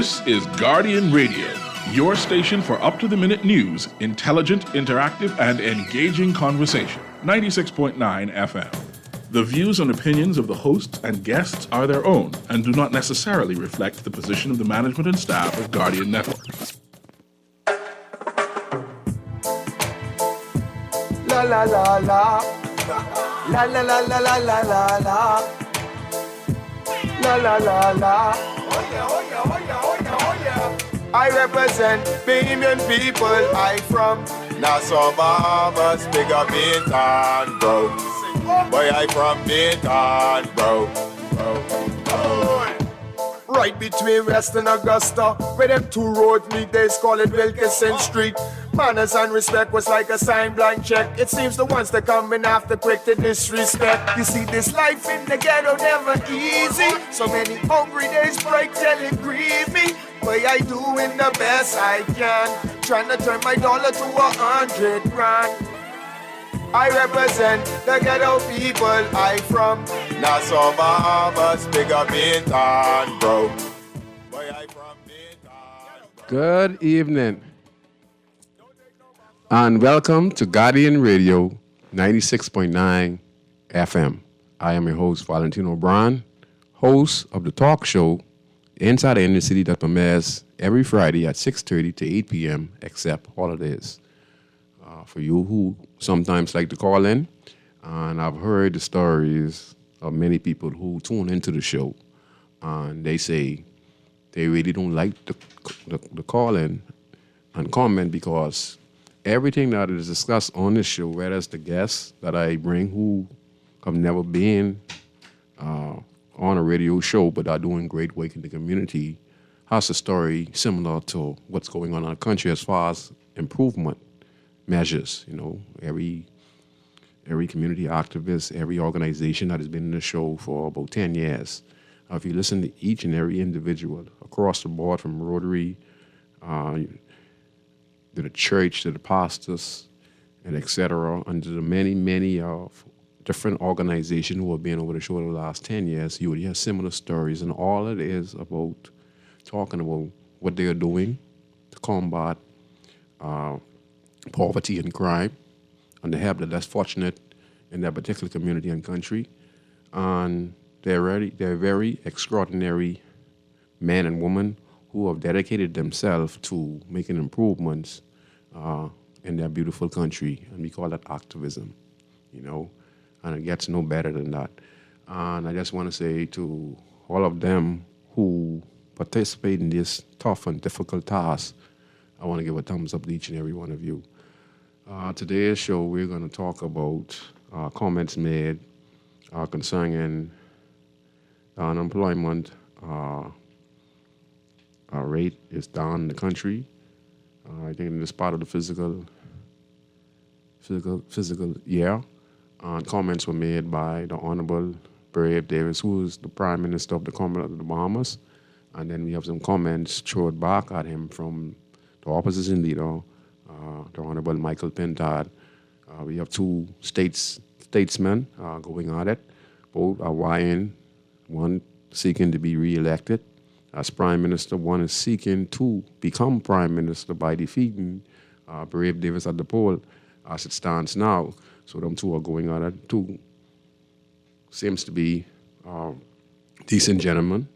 This is Guardian Radio, your station for up-to-the-minute news, intelligent, interactive, and engaging conversation. 96.9 FM. The views and opinions of the hosts and guests are their own and do not necessarily reflect the position of the management and staff of Guardian Network. La la la la. La la la la la la la la. La la la la. Oh yeah, oh yeah, oh yeah, oh yeah, oh yeah. I represent Bahamian people. I from Nassau, Bahamas, big up Bintan, bro. Boy, I from Bintan, bro. Right between West and Augusta, where them two roads meet, they call it Wilkinson Street. Manners and respect was like a sign blank check. It seems the ones that come in after quick to disrespect. You see, this life in the ghetto never easy. So many hungry days break till it grieve me. But I doing the best I can, trying to turn my dollar to 100 grand. I represent the ghetto people. I from Nassau, Bahamas, big up Bintan, bro. Boy, I from Bintan. Good evening, and welcome to Guardian Radio 96.9 FM. I am your host, Valentino, host of the talk show Inside the Inner City that premieres every Friday at 6:30 to 8 p.m. except holidays. For you who sometimes like to call in, and I've heard the stories of many people who tune into the show, and they say they really don't like the call in and comment because everything that is discussed on this show, whether it's the guests that I bring who have never been on a radio show but are doing great work in the community, has a story similar to what's going on in our country as far as improvement measures. You know, every community activist, every organization that has been in the show for about 10 years, if you listen to each and every individual across the board, from Rotary to the church, to the pastors, and etc., and to the many of different organizations who have been over the show the last 10 years, you would hear similar stories, and all it is about talking about what they are doing to combat poverty and crime, and to help the less fortunate in that particular community and country. And they're very extraordinary men and women who have dedicated themselves to making improvements in their beautiful country, and we call that activism, you know, and it gets no better than that. And I just want to say to all of them who participate in this tough and difficult task, I want to give a thumbs up to each and every one of you. Today's show, we're going to talk about comments made concerning unemployment rate is down in the country. I think in this part of the physical year. Comments were made by the Honorable Brave Davis, who is the Prime Minister of the Commonwealth of the Bahamas. And then we have some comments thrown back at him from the opposition leader, the Honorable Michael Pintard. We have two statesmen going at it. Both are vying, one seeking to be re-elected as Prime Minister. One is seeking to become Prime Minister by defeating Brave Davis at the poll as it stands now. So them two are going at it. Two seems to be decent gentlemen.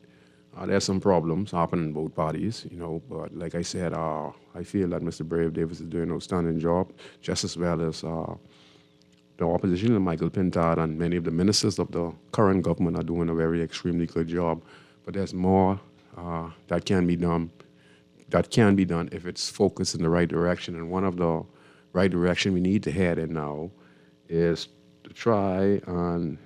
There's some problems happening in both parties, you know, but like I said, I feel that Mr. Brave Davis is doing an outstanding job, just as well as the opposition, Michael Pintard, and many of the ministers of the current government are doing a very extremely good job. But there's more that can be done if it's focused in the right direction. And one of the right direction we need to head in now is to try and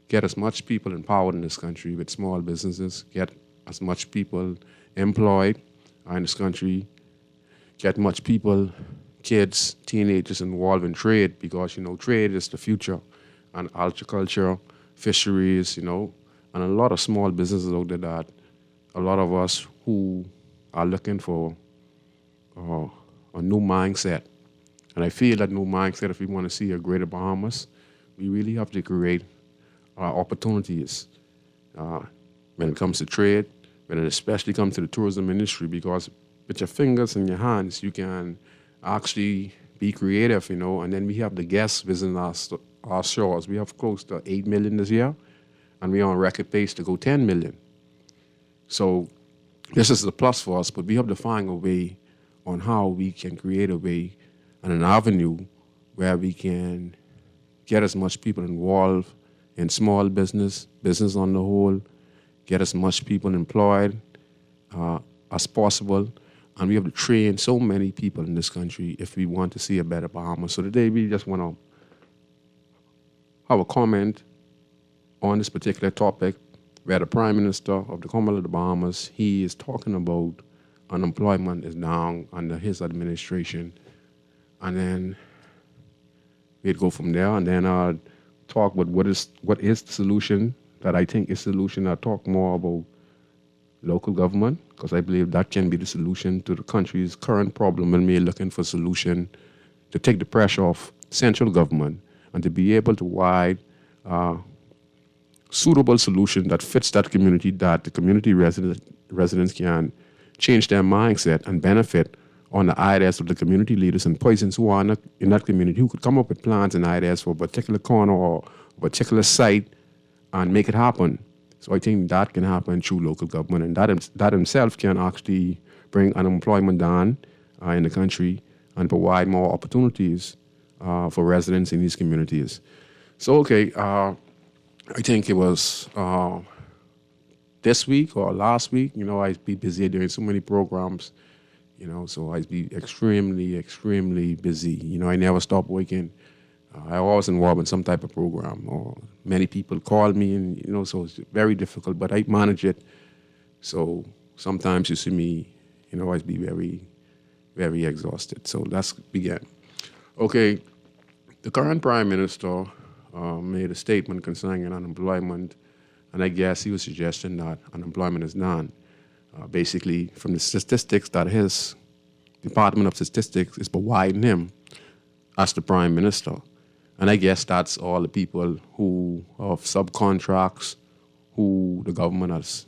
get as much people empowered in this country with small businesses, get as much people employed in this country, get much people, kids, teenagers involved in trade, because, you know, trade is the future, and agriculture, fisheries, you know, and a lot of small businesses out there that a lot of us who are looking for a new mindset. And I feel that new mindset, if we want to see a greater Bahamas, we really have to create opportunities when it comes to trade, when it especially comes to the tourism industry, because with your fingers and your hands, you can actually be creative, And then we have the guests visiting our shores. We have close to 8 million this year, and we're on record pace to go 10 million. So this is a plus for us, but we have to find a way on how we can create a way and an avenue where we can get as much people involved in small business on the whole, get as much people employed as possible. And we have to train so many people in this country if we want to see a better Bahamas. So today we just want to have a comment on this particular topic where the Prime Minister of the Commonwealth of the Bahamas, he is talking about unemployment is down under his administration. And then we'd go from there, and then I'll talk about what is the solution that I think is the solution. I'll talk more about local government, because I believe that can be the solution to the country's current problem, and we're looking for a solution to take the pressure off central government and to be able to provide suitable solution that fits that community, that the community residents can change their mindset and benefit on the ideas of the community leaders and persons who are in that community, who could come up with plans and ideas for a particular corner or a particular site and make it happen. So I think that can happen through local government, and that himself can actually bring unemployment down in the country and provide more opportunities for residents in these communities. So, okay, I think it was this week or last week, I'd be busy doing so many programs, so I'd be extremely, extremely busy. I never stop working. I always involved in some type of program, or many people call me, and, so it's very difficult, but I manage it. So sometimes you see me, I'd be very, very exhausted. So let's begin. Okay, the current Prime Minister made a statement concerning unemployment, and I guess he was suggesting that unemployment is down. Basically, from the statistics that his Department of Statistics is providing him as the Prime Minister. And I guess that's all the people who have subcontracts, who the government has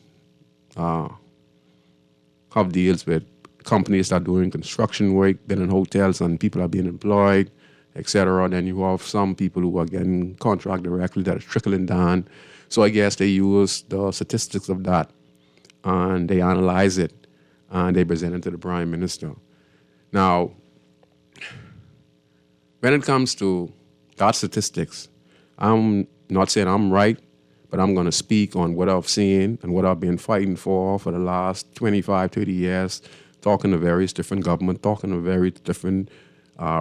have deals with companies that are doing construction work, building hotels, and people are being employed, etc. Then you have some people who are getting contract directly that are trickling down. So I guess they use the statistics of that, and they analyze it, and they present it to the Prime Minister. Now, when it comes to that statistics, I'm not saying I'm right, but I'm going to speak on what I've seen and what I've been fighting for the last 25, 30 years, talking to various different government, talking to various different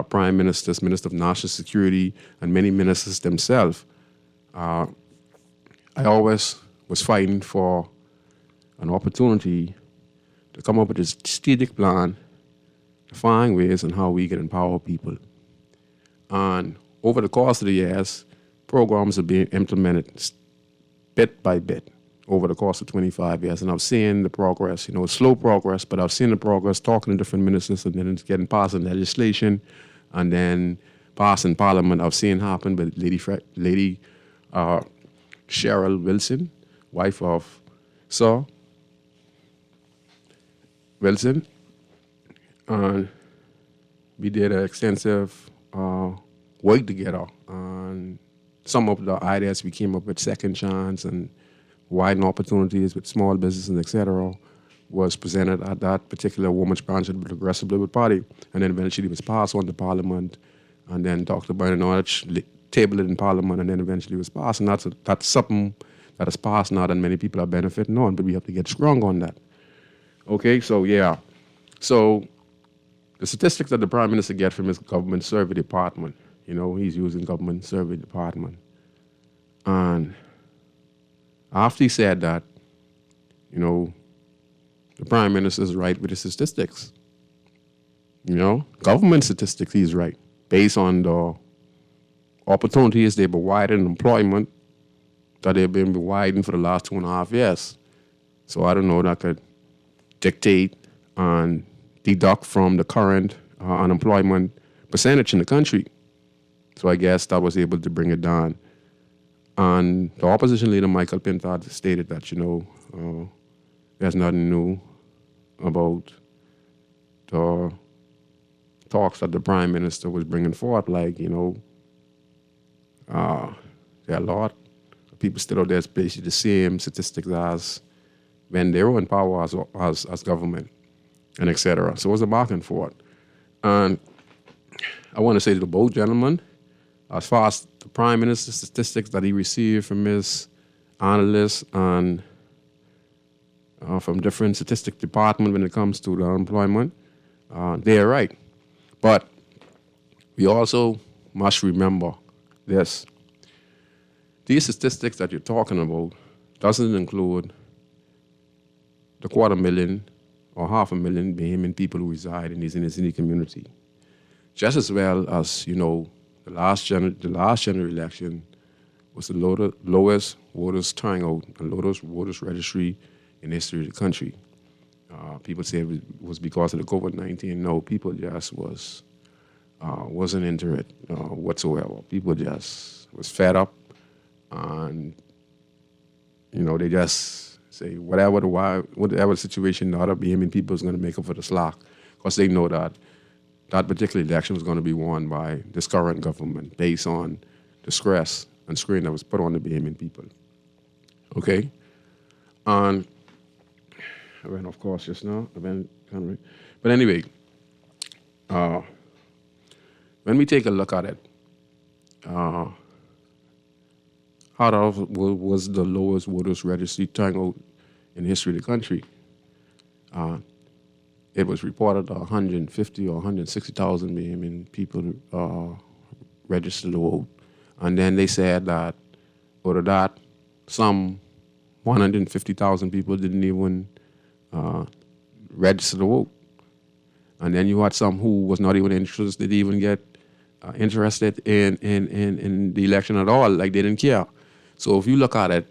prime ministers, minister of national security, and many ministers themselves. I always was fighting for an opportunity to come up with a strategic plan to find ways on how we can empower people. And over the course of the years, programs are being implemented bit by bit over the course of 25 years. And I've seen the progress, slow progress, but I've seen the progress talking to different ministers, and then it's getting passed in legislation and then passed in Parliament. I've seen happen with Lady Cheryl Wilson, wife of Sir Wilson. And we did an extensive work together on some of the ideas we came up with, second chance and widen opportunities with small businesses, etc., was presented at that particular women's branch of the Progressive Liberal Party, and then eventually was passed on to Parliament, and then Dr. Bernard tabled it in Parliament, and then eventually was passed. And that's something that is passed now that many people are benefiting on, but we have to get strong on that. Okay, so yeah. So the statistics that the Prime Minister gets from his government survey department, he's using government survey department. And after he said that, the Prime Minister is right with the statistics. Government statistics, he's right. Based on the opportunities they've provided in employment that they've been providing for the last 2.5 years. So I don't know, that could dictate and deduct from the current unemployment percentage in the country. So I guess that was able to bring it down. And the opposition leader, Michael Pintard, stated that, there's nothing new about the talks that the Prime Minister was bringing forth. Like, there are a lot of people still out there, it's basically the same statistics as when they were in power as government and etc. So it was a back and forth. And I want to say to both gentlemen, as far as the Prime Minister's statistics that he received from his analysts and from different statistic departments when it comes to the unemployment, they're right. But we also must remember this. These statistics that you're talking about doesn't include the 250,000 or 500,000 Bahamian people who reside in this inner city community. Just as well as, the last general election was the lowest voters turnout and lowest voters registry in the history of the country. People say it was because of the COVID-19. No, people just wasn't into it whatsoever. People just was fed up, and they just say whatever the situation, the other Bahamian people is going to make up for the slack, because they know that that particular election was going to be won by this current government based on the stress and strain that was put on the Bahamian people. Okay, and I ran off course just now. But anyway, when we take a look at it, how was the lowest voters registry turnout in the history of the country? It was reported 150 or 160,000 Bahamian people registered to vote. And then they said that out of that, some 150,000 people didn't even register to vote. And then you had some who was not even interested to even get interested in the election at all, like they didn't care. So if you look at it,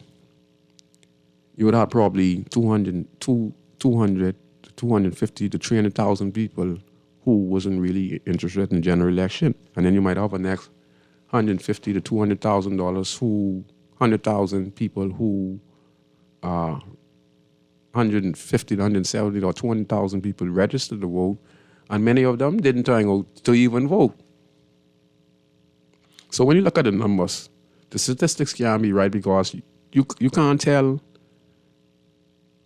you would have probably 200 to 250 to 300,000 people who wasn't really interested in the general election. And then you might have a next 150 to $200,000 people who 150 to 170 or 200,000 people registered to vote, and many of them didn't turn out to even vote. So when you look at the numbers, the statistics can't be right, because you can't tell.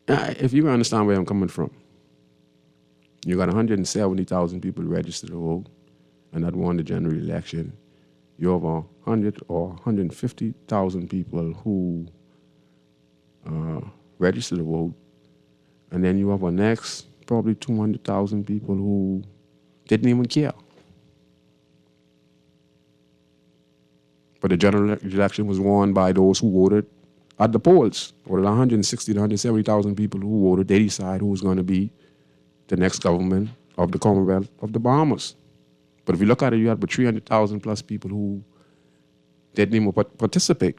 If you understand where I'm coming from, you got 170,000 people registered to vote, and that won the general election. You have 100 or 150,000 people who registered to vote, and then you have a next probably 200,000 people who didn't even care. But the general election was won by those who voted at the polls. Or the 160 to 170,000 people who voted, they decide who's going to be the next government of the Commonwealth of the Bahamas. But if you look at it, you had about 300,000 plus people who didn't even participate.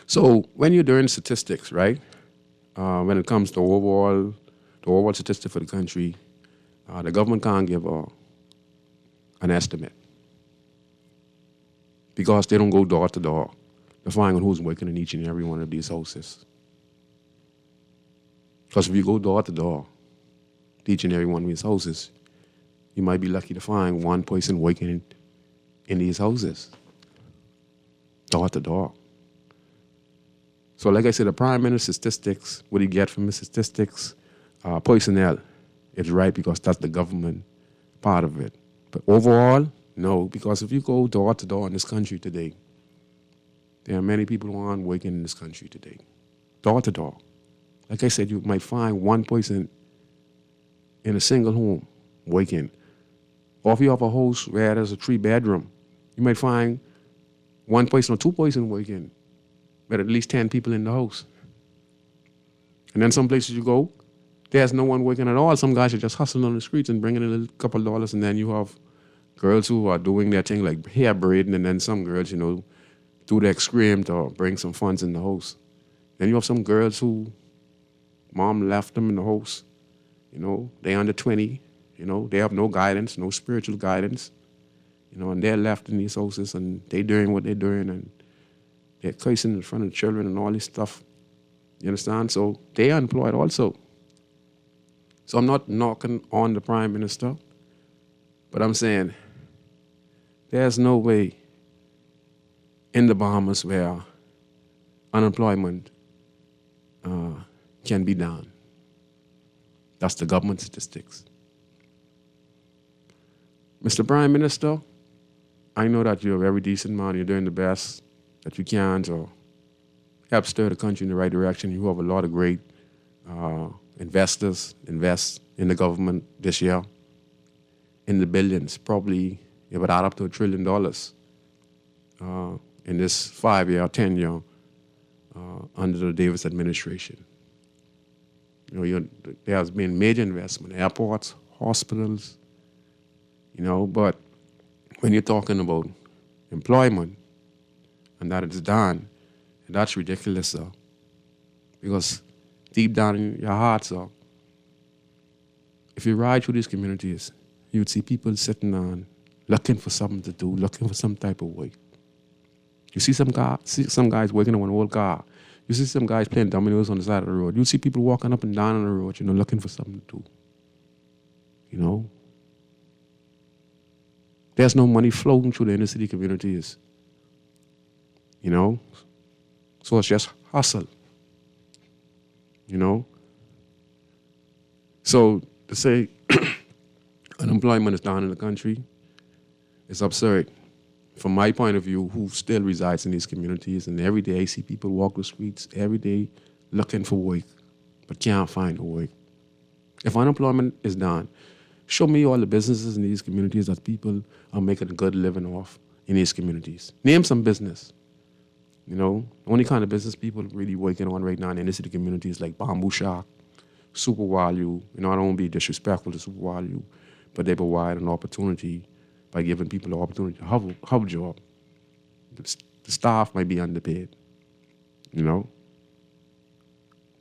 So when you're doing statistics, right, when it comes to overall statistic for the country, the government can't give an estimate, because they don't go door to door to find out who's working in each and every one of these houses. Because if you go door to door to each and every one of these houses, you might be lucky to find one person working in these houses, door to door. So like I said, the Prime Minister's statistics, what he get from his statistics, personnel, it's right, because that's the government part of it. But overall, no, because if you go door to door in this country today, there are many people who aren't working in this country today, door to door. Like I said, you might find one person in a single home working. Or if you have a house where there's a 3-bedroom, you might find one person or two person working, but at least 10 people in the house. And then some places you go, there's no one working at all. Some guys are just hustling on the streets and bringing in a couple of dollars, and then you have girls who are doing their thing like hair braiding, and then some girls, do the exclaim to bring some funds in the house. Then you have some girls who mom left them in the house. They under 20, they have no guidance, no spiritual guidance, and they're left in these houses, and they doing what they're doing, and they're cursing in front of the children and all this stuff. You understand? So they are unemployed also. So I'm not knocking on the Prime Minister, but I'm saying there's no way in the Bahamas where unemployment can be down. That's the government statistics. Mr. Prime Minister, I know that you're a very decent man. You're doing the best that you can to help steer the country in the right direction. You have a lot of great investors invest in the government this year in the billions. Probably it would add up to $1 trillion in this 5-year, 10-year under the Davis administration. There has been major investment, airports, hospitals, but when you're talking about employment and that it's done, that's ridiculous, sir. Because deep down in your heart, sir, if you ride through these communities, you'd see people sitting on, looking for something to do, looking for some type of work. You see some guys working on an old car. You see some guys playing dominoes on the side of the road. You see people walking up and down on the road, looking for something to do. There's no money flowing through the inner city communities. So it's just hustle. So to say unemployment is down in the country is absurd. From my point of view, who still resides in these communities, and every day I see people walk the streets every day looking for work, but can't find a work. If unemployment is down, show me all the businesses in these communities that people are making a good living off in these communities. Name some business. The only kind of business people really working on right now in the inner city communities like Bamboo Shack, Super Value. I don't want to be disrespectful to Super Value, but they provide an opportunity by giving people the opportunity to have a job. The staff might be underpaid,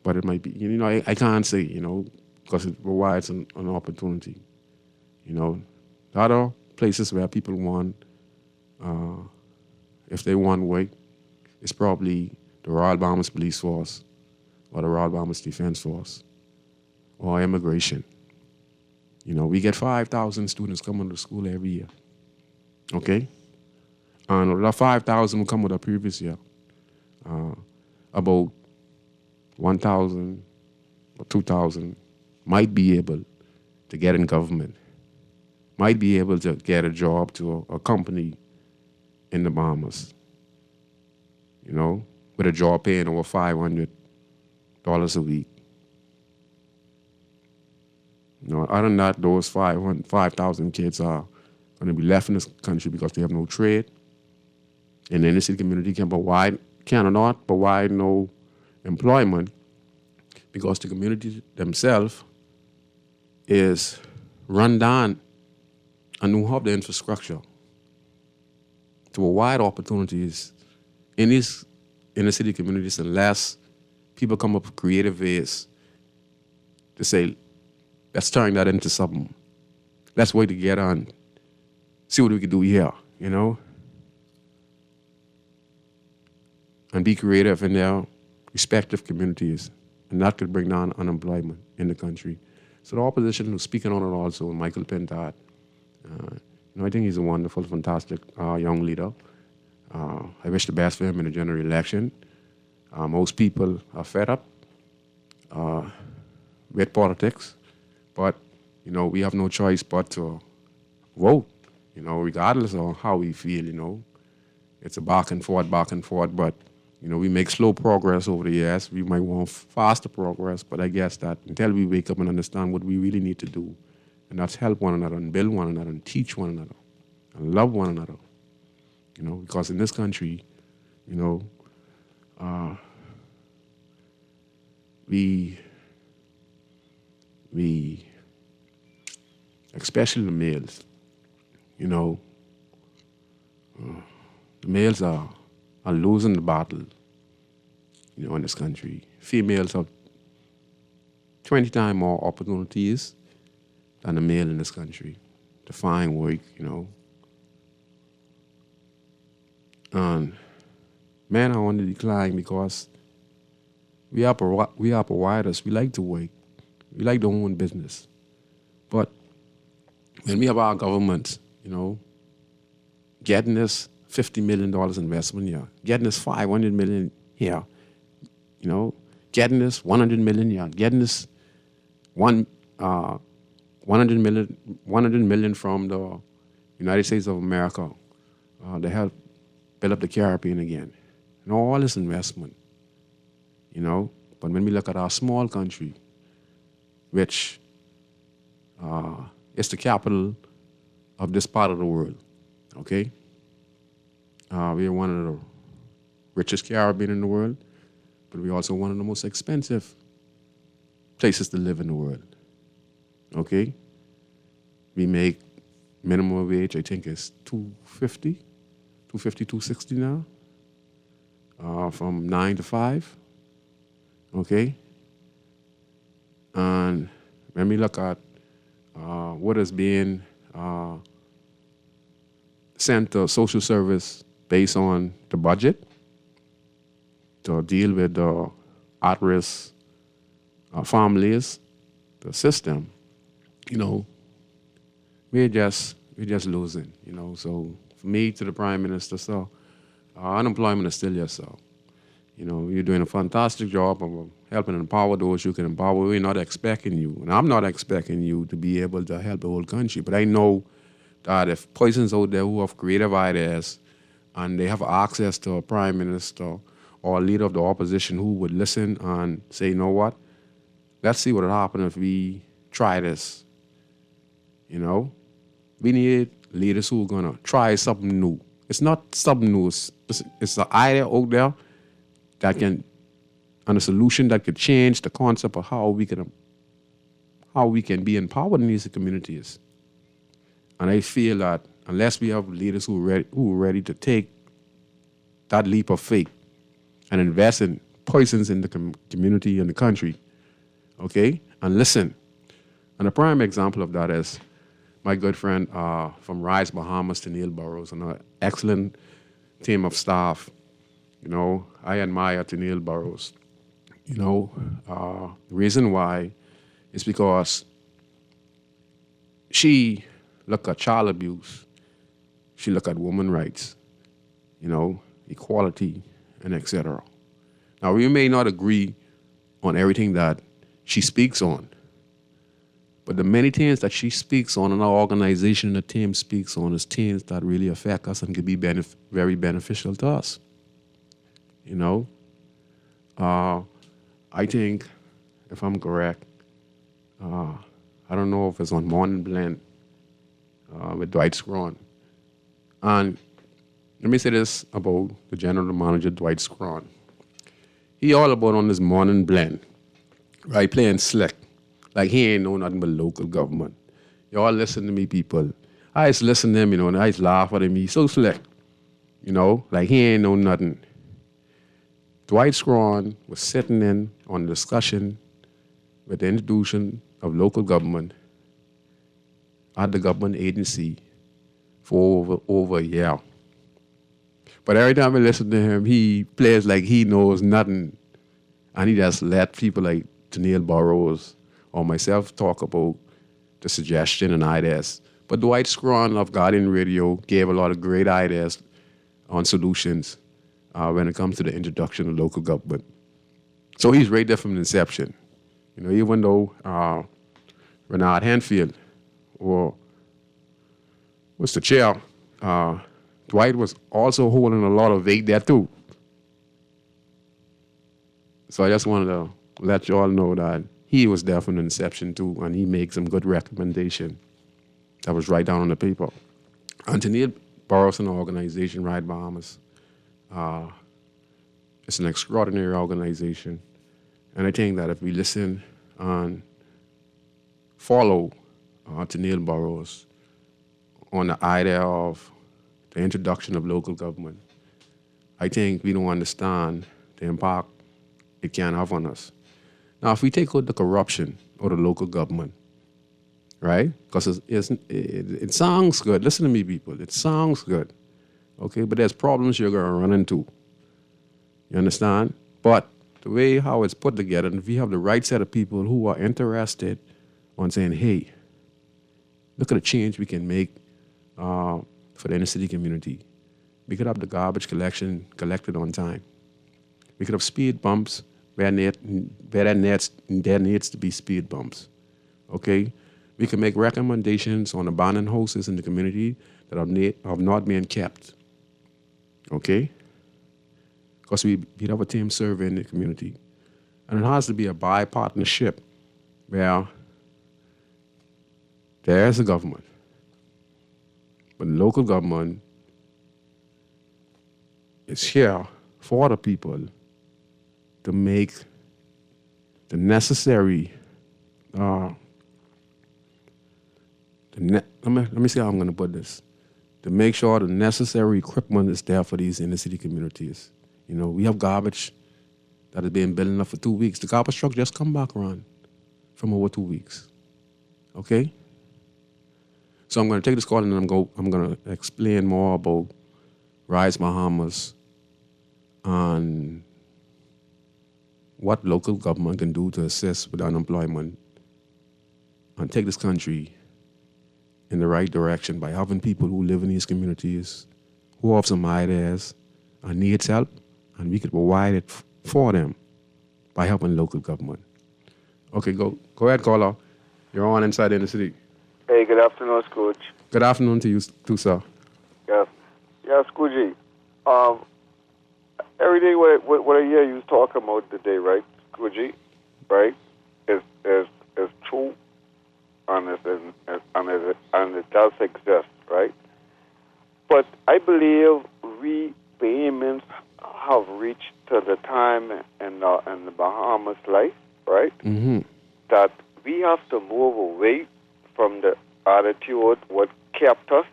but it might be, I can't say, because it provides an opportunity. The other places where people want, if they want work, it's probably the Royal Bahamas Police Force or the Royal Bahamas Defense Force or immigration. We get 5,000 students coming to school every year, okay? And the 5,000 will come with the previous year. About 1,000 or 2,000 might be able to get in government, might be able to get a job to a company in the Bahamas, with a job paying over $500 a week. Other than that, those 5,000 kids are going to be left in this country because they have no trade. And the inner city community cannot provide no employment because the community themselves is run down and don't have the infrastructure to provide opportunities in these inner city communities unless people come up with creative ways to say, let's turn that into something. Let's work together and see what we can do here, and be creative in their respective communities. And that could bring down unemployment in the country. So the opposition was speaking on it also, Michael Pintard. I think he's a wonderful, fantastic young leader. I wish the best for him in the general election. Most people are fed up with politics, but, we have no choice but to vote, regardless of how we feel, It's a back and forth, but, we make slow progress over the years. We might want faster progress, but I guess that until we wake up and understand what we really need to do, and that's help one another and build one another and teach one another and love one another, because in this country, we, especially the males, the males are losing the battle, in this country. Females have 20 times more opportunities than the male in this country to find work, And men are on the decline because we are providers. We like to work. We like to own business. But when we have our government, getting us $50 million investment here, getting us $500 million here, getting us $100 million here, getting us 100 million from the United States of America to help build up the Caribbean again. All this investment, But when we look at our small country, which is the capital of this part of the world, okay? We are one of the richest Caribbean in the world, but we're also one of the most expensive places to live in the world, okay? We make minimum wage, I think it's $2.50, $2.60 now, from 9 to 5, okay? And when we look at what is being sent to social service based on the budget to deal with the at-risk families, the system, we're just losing, So for me to the Prime Minister, unemployment is still yes, so. You're doing a fantastic job of helping empower those you can empower. We're not expecting you, and I'm not expecting you to be able to help the whole country. But I know that if persons out there who have creative ideas and they have access to a Prime Minister or a leader of the opposition who would listen and say, you know what, let's see what would happen if we try this. We need leaders who are going to try something new. It's not something new. It's an idea out there that can, and a solution that could change the concept of how we can be empowered in these communities. And I feel that unless we have leaders who are ready to take that leap of faith and invest in persons in the community and the country, okay, and listen. And a prime example of that is my good friend from Rise Bahamas, Neil Burrows, and an excellent team of staff. I admire Neil Burrows. The reason why is because she look at child abuse, she look at women's rights, equality, and etc. Now, we may not agree on everything that she speaks on, but the many things that she speaks on and our organization and the team speaks on is things that really affect us and can be very beneficial to us. I think, if I'm correct, I don't know if it's on Morning Blend with Dwight Schrone. And let me say this about the general manager, Dwight Schrone. He all about on this Morning Blend, right, playing slick. Like he ain't know nothing but local government. Y'all listen to me, people. I just listen to him, and I just laugh at him. He's so slick, like he ain't know nothing. Dwight Schrone was sitting in on a discussion with the institution of local government at the government agency for over a year. But every time I listen to him, he plays like he knows nothing. And he just let people like Neil Burrows or myself talk about the suggestion and ideas. But Dwight Schrone of Guardian Radio gave a lot of great ideas on solutions when it comes to the introduction of local government. So he's right there from the inception. Even though Renard Henfield was the chair, Dwight was also holding a lot of weight there too. So I just wanted to let you all know that he was there from the inception too, and he made some good recommendation that was right down on the paper. And Neil Burrows and the organization, Ride Bahamas, it's an extraordinary organization. And I think that if we listen and follow Neil Burrows on the idea of the introduction of local government, I think we don't understand the impact it can have on us. Now, if we take out the corruption of the local government, right? Because it sounds good. Listen to me, people. It sounds good, okay? But there's problems you're going to run into. You understand? But the way how it's put together, and if we have the right set of people who are interested on saying, hey, look at the change we can make for the inner city community. We could have the garbage collection collected on time. We could have speed bumps where there needs to be speed bumps. Okay? We can make recommendations on abandoned houses in the community that have not been kept. Okay? Because we have a team survey in the community. And it has to be a bi-partnership where there is a government, but the local government is here for the people to make the necessary, let me see how I'm going to put this, to make sure the necessary equipment is there for these inner city communities. You know, we have garbage that has been building up for 2 weeks. The garbage truck just come back around from over 2 weeks. Okay? So I'm going to take this call and I'm going to explain more about Rise Bahamas and what local government can do to assist with unemployment and take this country in the right direction by having people who live in these communities, who have some ideas and needs help, and we could provide it for them by helping local government. Okay, go ahead, caller. You're on Inside Inner City. Hey, good afternoon, Scrooge. Good afternoon to you too, sir. Yes. Yeah, Scroogey. Every day what I hear you talking about today, right, Scroogey, right, is true and it does exist, right? But I believe we Bahamians have reached to the time in the Bahamas life, right, that we have to move away from the attitude what kept us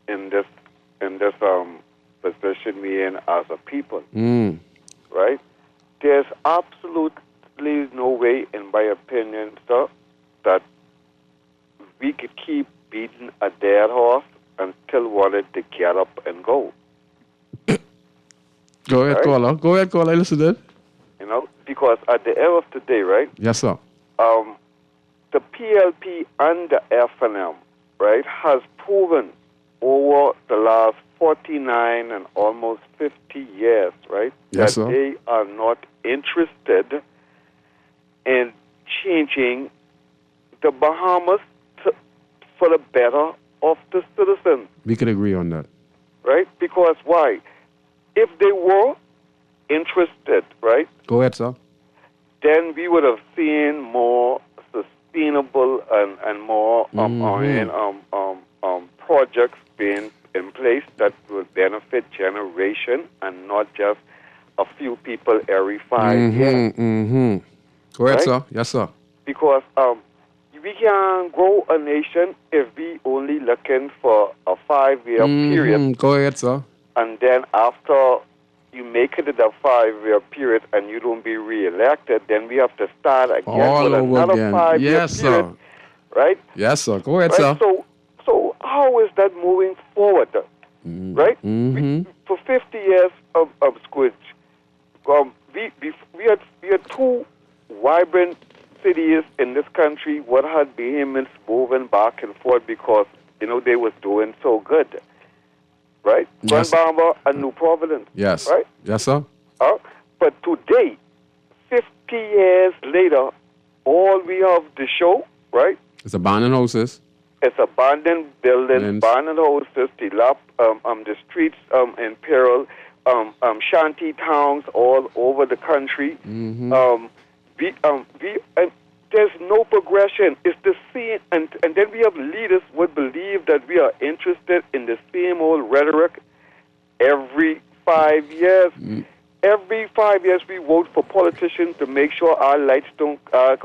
in this position we in as a people, right? There's absolutely no way, in my opinion, sir, that we could keep beating a dead horse until wanted to get up and go. Go ahead, caller. Go ahead, caller. Listen then. You know, because at the end of the day, right? Yes, sir. The PLP and the FNM, right, has proven over the last 49 and almost 50 years, right, yes, that sir. they are not interested in changing the Bahamas for the better of the citizens. We can agree on that. Right? Because why? If they were interested, right, Go ahead, sir. then we would have seen more sustainable and more projects being in place that will benefit generation and not just a few people every 5 years. Go ahead, Right? sir. Yes, sir. Because we can grow a nation if we only looking for a 5-year period, Go ahead, sir. and then after you make it in a 5-year period and you don't be re-elected, then we have to start again All with over another again. 5-year Yes, period, sir. right? Yes, sir. Go ahead, Right? sir. So how is that moving forward? Right? For 50 years of Scrooge, we had two vibrant cities in this country. What had Bahamians moving back and forth because they was doing so good, right? Yes. Grand Bahama and New Providence. Yes. Right? Yes, sir. But today, 50 years later, all we have to show, right? It's abandoned houses. It's abandoned buildings, Lands. abandoned houses, the streets in peril, shanty towns all over the country. There's no progression. It's the same, and then we have leaders who believe that we are interested in the same old rhetoric every 5 years. Every 5 years, we vote for politicians to make sure our lights don't turn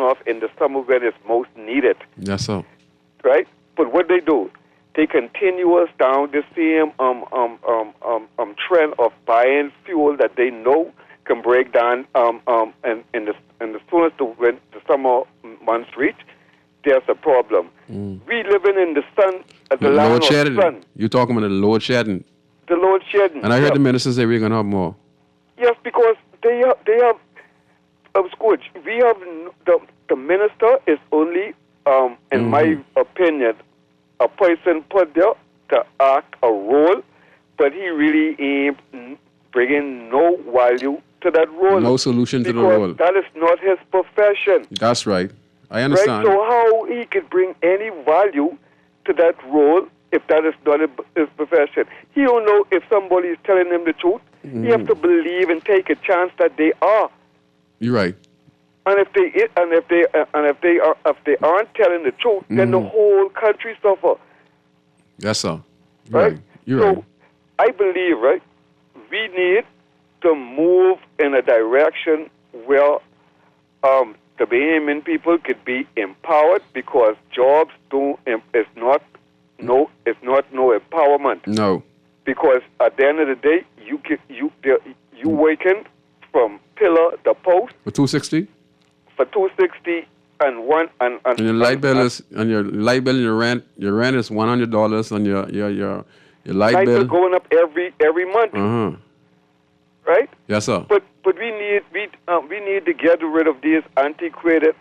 off in the summer when it's most needed. Yes, sir. Right? But what they do, they continue us down the same trend of buying fuel that they know can break down. And the soonest when the summer months reach, there's a problem. We living in the sun, at the land Load of shedding. sun. You're talking about the load shedding. The load shedding. And I heard the minister say we're going to have more. Yes, because they have Scrooge. We have the minister is only, in my opinion, a person put there to act a role, but he really ain't bringing no value to that role. No solution to the role. Because that is not his profession. That's right. I understand. Right? So how he could bring any value to that role if that is not his profession? He don't know if somebody is telling him the truth. He has to believe and take a chance that they are. You're right. And if they aren't telling the truth, then the whole country suffer. That's all. Right? You're so right. I believe, right, we need to move in a direction where the Bahamian people could be empowered, because jobs it's not no empowerment. No. Because at the end of the day, you waken from pillar to post For 260? for 260 and one and your light bill is and your light bill and your rent is $100 on your light bill going up every month. Right? Yes, sir. But we need to get rid of these antiquated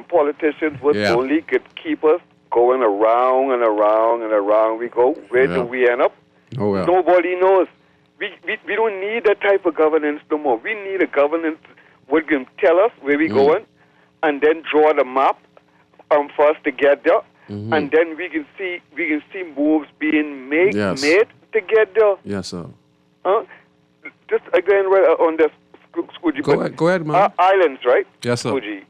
politicians who only could keep us going around and around and around we go. Where do we end up? Oh, well. Nobody knows. We don't need that type of governance no more. We need a governance which can tell us where we're going, and then draw the map for us to get there, and then we can see moves being made to get there. Yes, sir. Just again, right on this, Scrooge. Go ahead, man. Islands, right? Yes, sir. Scrooge.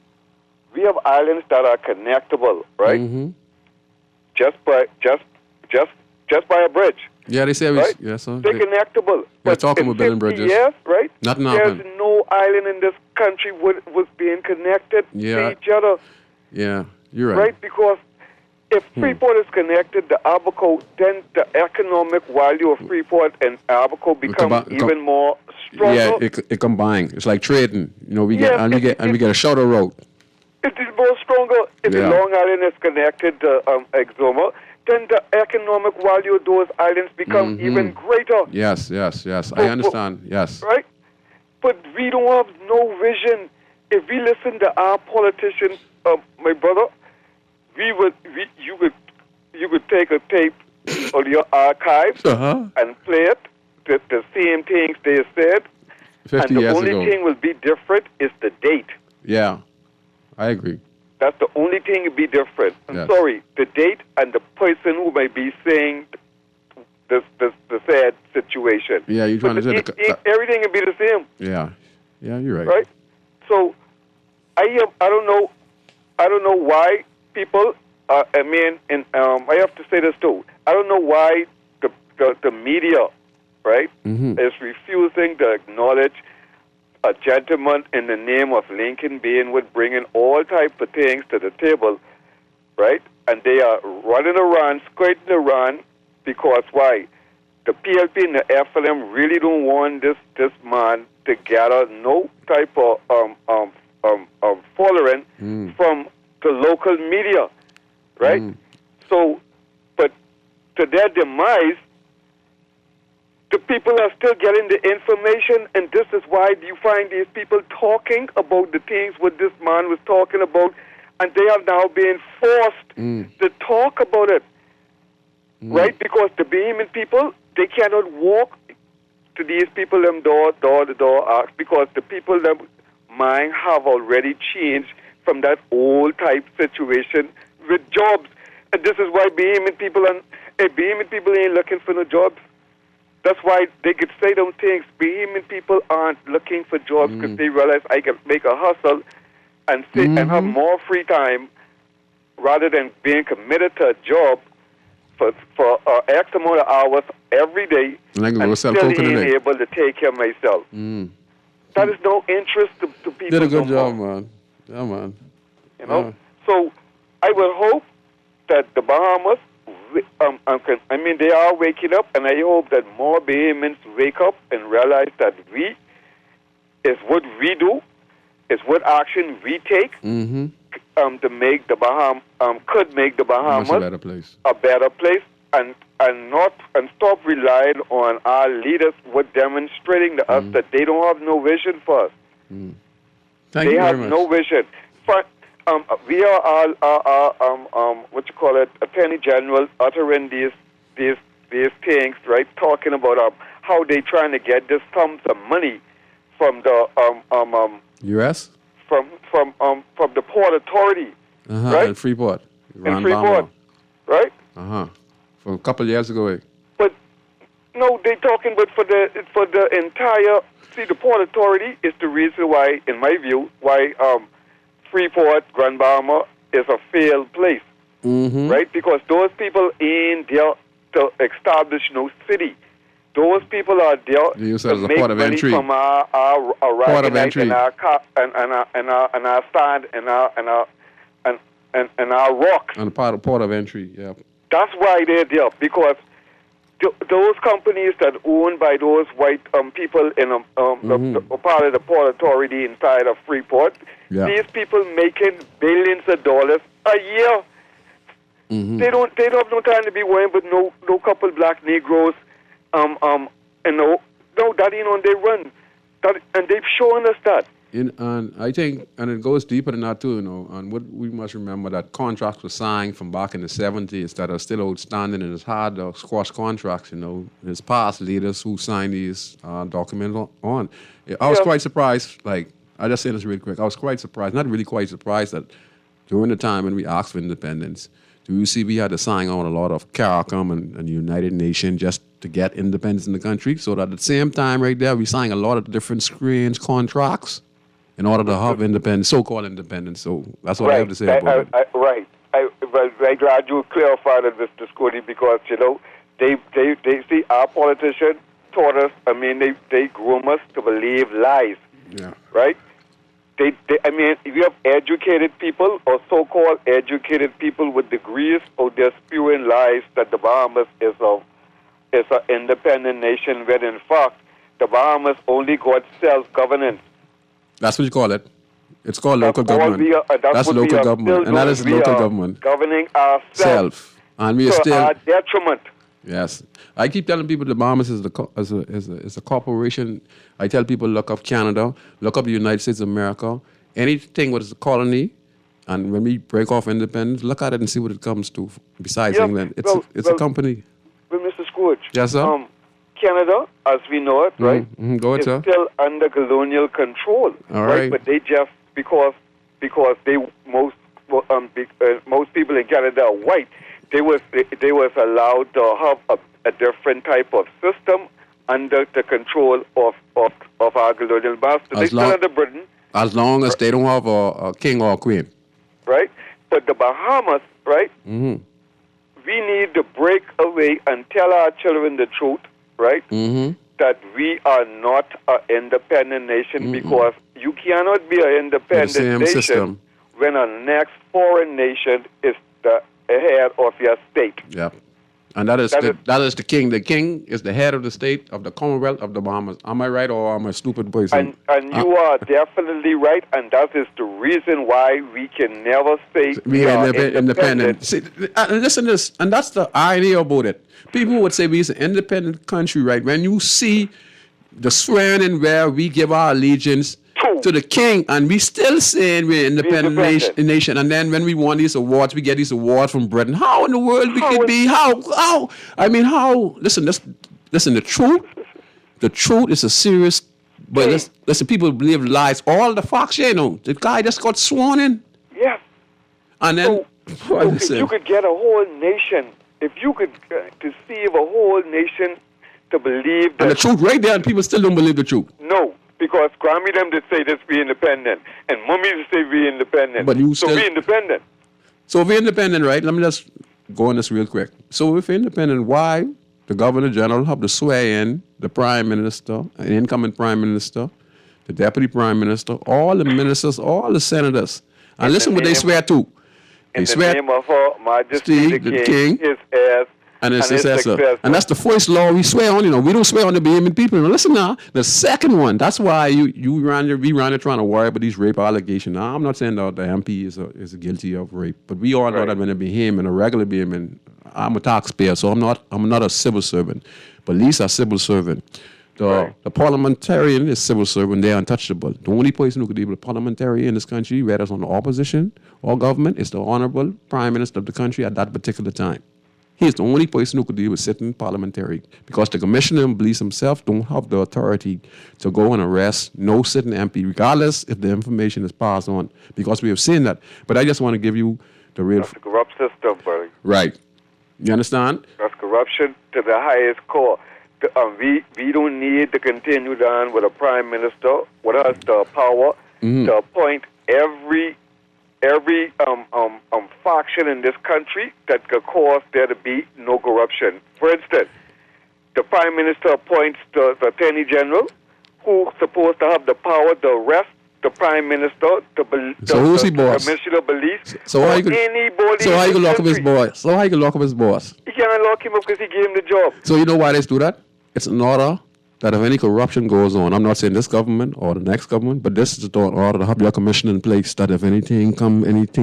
We have islands that are connectable, right? Just by a bridge. Yeah, they say right? Yes, sir. They're connectable. They're talking about building bridges. Yes, right? Nothing There's happened. no island in this country was being connected to each other. Yeah, you're right. Right? Because if Freeport is connected to Abaco, then the economic value of Freeport and Abaco becomes even more stronger. Yeah, it combines. It's like trading. You know, we get a shorter road. It is more stronger. If the Long Island is connected to Exuma, then the economic value of those islands becomes even greater. Yes. I understand. Yes. Right? But we don't have no vision. If we listen to our politicians, my brother, you could take a tape of your archives and play it, the same things they said, 50 and the years only ago. thing will be different is the date. Yeah, I agree. That's the only thing will be different. I'm sorry, the date and the person who may be saying the sad situation. Yeah, you're trying to say everything will be the same. Yeah, you're right. Right. So I don't know why people. I have to say this too. I don't know why the media, right, is refusing to acknowledge a gentleman in the name of Lincoln being with bringing all types of things to the table, right? And they are running around, skirting around, because why? The PLP and the FLM really don't want this man to gather no type of following from the local media, right? So, but to their demise, the people are still getting the information, and this is why you find these people talking about the things what this man was talking about, and they are now being forced to talk about it, right? Because the Bahamian people, they cannot walk to these people them door to door ask, because the people them mind have already changed from that old type situation with jobs, and this is why Bahamian people ain't looking for no jobs. That's why they could say those things. Bahamian people aren't looking for jobs because they realize I can make a hustle and sit and have more free time rather than being committed to a job for X amount of hours every day and still being able to take care of myself. That is no interest to people. Did a good job, man. Yeah, man. You know? So I will hope that the Bahamas, they are waking up, and I hope that more Bahamians wake up and realize that what we do, is what action we take to make the Bahamas, could make the Bahamas a better place. stop relying on our leaders with demonstrating to us that they don't have no vision for us. Thank They you have very much. no vision. We are all Attorney General uttering these things, right? Talking about how they trying to get this sums of money from the U.S. from the Port Authority, right? And Freeport. In Freeport, right? From a couple of years ago. Eh? But no, they talking. But for the entire the Port Authority is the reason why, in my view, why Freeport, Grand Bahama is a failed place, right? Because those people ain't there to establish no city. Those people are there to make money from our raggedite and our sand and our rock. And the port of entry, yeah. That's why they're there, because those companies that owned by those white people in the part of the Port Authority inside of Freeport, these people making billions of dollars a year. They don't have no time to be worrying with no couple black Negroes, and no, that ain't on their run. And they've shown us that. And I think, and it goes deeper than that too, and what we must remember that contracts were signed from back in the 70s that are still outstanding, and it's hard to squash contracts, There's past leaders who signed these documents on. I was quite surprised, I just say this real quick, I was quite surprised, not really quite surprised that during the time when we asked for independence, the UCB had to sign on a lot of CARICOM and United Nations just to get independence in the country, so that at the same time right there, we signed a lot of different strange contracts in order to have independence, so-called independence. So that's what I have to say about it. Right. I'm very glad you clarified it, Mr. Scotty, because, they see our politicians taught us, they groom us to believe lies. Yeah. Right? We have educated people or so-called educated people with degrees out there spewing lies that the Bahamas is an independent nation, when in fact the Bahamas only got self-governance. That's what you call it. It's called local government. That's local government. And that is local government. Governing ourselves. And we are still our detriment. Yes. I keep telling people the Bahamas is a corporation. I tell people look up Canada, look up the United States of America. Anything what is a colony, and when we break off independence, look at it and see what it comes to. Besides England, it's a company. Well, Mr. Scrooge. Yes, sir. Canada, as we know it, right, Go ahead, is sir. still under colonial control. All right. But they just because they most people in Canada are white. They was allowed to have a different type of system under the control of our colonial master. They still under Britain. As long as they don't have a king or a queen. Right. But the Bahamas, right, we need to break away and tell our children the truth, right, that we are not an independent nation, because you cannot be an independent nation system. When a next foreign nation is the head of your state. Yep. And that is the king. The king is the head of the state of the Commonwealth of the Bahamas. Am I right, or am I a stupid person? And you are definitely right, and that is the reason why we can never say we are independent. See, listen to this, and that's the irony about it. People would say we're an independent country, right? When you see the swearing where we give our allegiance to the king, and we still saying we're independent nation, and then when we won these awards, we get these awards from Britain. How in the world we could be? How? I mean, how? Listen. The truth is a serious. But listen, people believe lies. All the facts, the guy just got sworn in. Yeah. And then, if you could get a whole nation, if you could deceive a whole nation to believe that, and the truth right there, and people still don't believe the truth. No. Because Grammy them did say this be independent, and Mummy did say be independent. But you still, so be independent. So if we're independent, right? Let me just go on this real quick. So if we're independent, why the Governor General have to swear in the Prime Minister, an incoming Prime Minister, the Deputy Prime Minister, all the ministers, all the senators, and listen what they swear to. In the name of Her Majesty the King, His heirs, and its successor. And that's the first law we swear on. We don't swear on the Bahamian people. Now, listen now, the second one, that's why we around there trying to worry about these rape allegations. Now, I'm not saying that the MP is guilty of rape, but we all know that when a Bahamian, a regular Bahamian, I'm a taxpayer, so I'm not a civil servant. Police are civil servant. The parliamentarian is civil servant. They're untouchable. The only person who could be a parliamentarian in this country, whether it's on the opposition or government, is the honorable prime minister of the country at that particular time. He's the only person who could deal with sitting parliamentary, because the commissioner and police himself don't have the authority to go and arrest no sitting MP, regardless if the information is passed on, because we have seen that. But I just want to give you the real... That's the corrupt system, buddy. Right. You understand? That's corruption to the highest core. We don't need to continue on with a prime minister with us the power to appoint every faction in this country that could cause there to be no corruption. For instance, the prime minister appoints the attorney general, who's supposed to have the power to arrest the prime minister, the commissioner of police, anybody. So how you can lock up his boss? So how you can lock up his boss? He can't lock him up because he gave him the job. So you know why they do that? It's an order that if any corruption goes on, I'm not saying this government or the next government, but this is the order to have your commission in place that if anything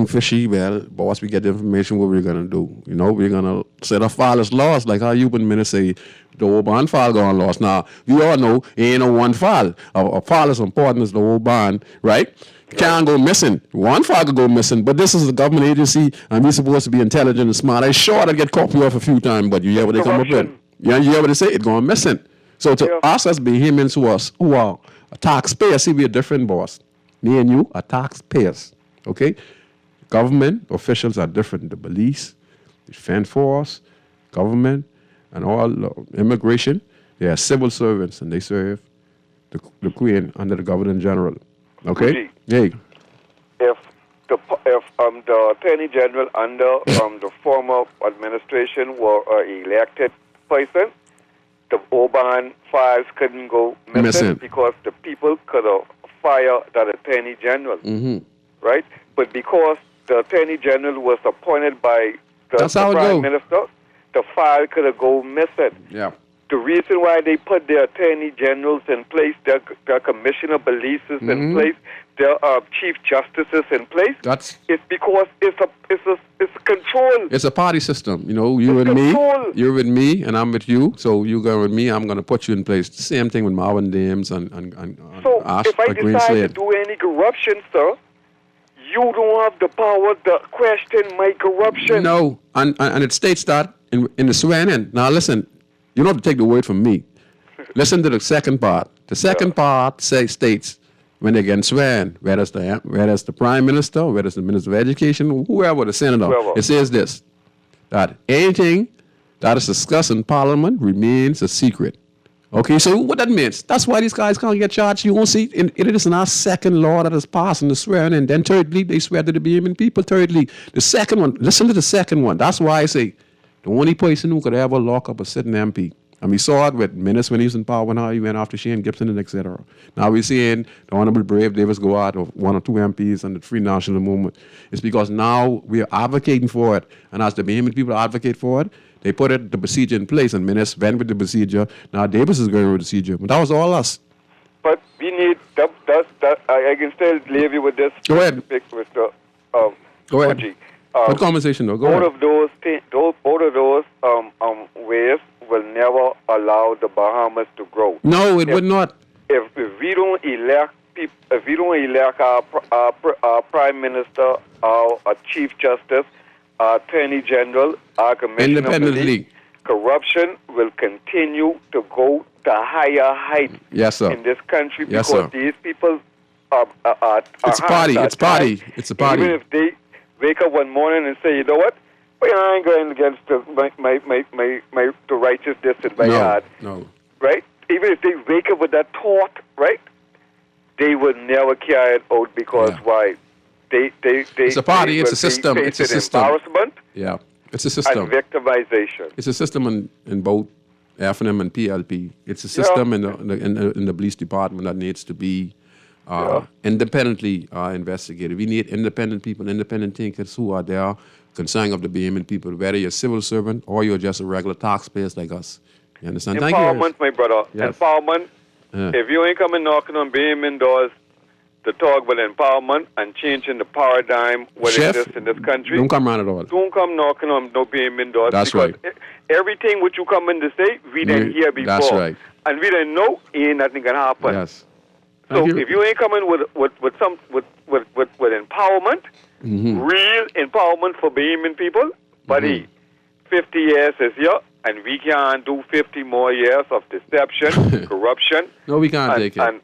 fishy, well, boss, we get the information, what we're going to do. We're going to set a file as lost, like how you been say the old bond file gone lost. Now, we all know it ain't no one file. A file is important as the old bond, right? Can't go missing. One file could go missing, but this is a government agency, and we're supposed to be intelligent and smart. I'm sure to get copy off a few times, but you hear what they come up with. You hear what they say? It's going missing. So to us as Bahamians who are taxpayers, see, we're different, boss. Me and you are taxpayers, okay? Government officials are different. The police, the defense force, government, and all immigration, they are civil servants, and they serve the Queen under the Governor General, okay? Hey. If the Attorney General under the former administration were an elected person, the Oban files couldn't go missing because the people could have fired that Attorney General, right? But because the Attorney General was appointed by the Prime Minister, the file could have go missing. Yeah. The reason why they put their Attorney Generals in place, their Commissioner of Police in place, their Chief Justices in place, it's because it's a control. It's a party system. You're with me, and I'm with you. So you go with me, I'm going to put you in place. The same thing with Marvin Dames and so Ash, if I decide to do any corruption, sir, you don't have the power to question my corruption. No, and it states that in the swearing-in. Now listen, you don't have to take the word from me. Listen to the second part. The second part states when they get sworn, whether it's the Prime Minister, whether it's the Minister of Education, whoever, the Senator, it says this, that anything that is discussed in Parliament remains a secret. Okay, so what that means, that's why these guys can't get charged. You won't see, it is in our second law that is passed in the swearing in. Then thirdly, they swear to the Bahamian people. Thirdly, the second one, listen to the second one. That's why I say, the only person who could ever lock up a sitting MP, and we saw it with Minnis when he was in power, when he went after Shane Gibson and etc. Now we're seeing the Honorable Brave Davis go out of one or two MPs and the Free National Movement. It's because now we are advocating for it, and as the Bahamian people advocate for it, they put the procedure in place, and Minnis went with the procedure. Now Davis is going with the procedure, but that was all us. But we need that. I can still leave you with this. Go ahead. Go ahead. What conversation though? Go ahead. Both of those ways will never allow the Bahamas to grow. No, it would not. If we don't elect people, if we don't elect our Prime Minister, our Chief Justice, our Attorney General, our Commissioner of Police, corruption will continue to go to higher heights in this country because these people are It's a party. Even if they wake up one morning and say, you know what? Well, I ain't going against the righteousness in my heart. No. Right? Even if they wake up with that thought, right? They will never carry it out because why? It's a party. It's a system. It's a system. Embarrassment. Yeah. It's a system. And victimization. It's a system in both FNM and PLP. It's a system in the police department that needs to be independently investigated. We need independent people, independent thinkers who are there concerned of the Bahamian people, whether you're a civil servant or you're just a regular taxpayer like us. You understand? Thank you. Empowerment, my brother. Yes. Empowerment. If you ain't coming knocking on Bahamian doors to talk about empowerment and changing the paradigm what Chef, exists in this country, don't come around at all. don't come knocking on no Bahamian doors. That's because right. Everything what you come in to say, we didn't hear before. That's right. And we didn't know ain't nothing can happen. Yes. So if you ain't coming with empowerment, real empowerment for Bahamian people, buddy, 50 years is here, and we can't do 50 more years of deception, corruption. No, we can't take it. And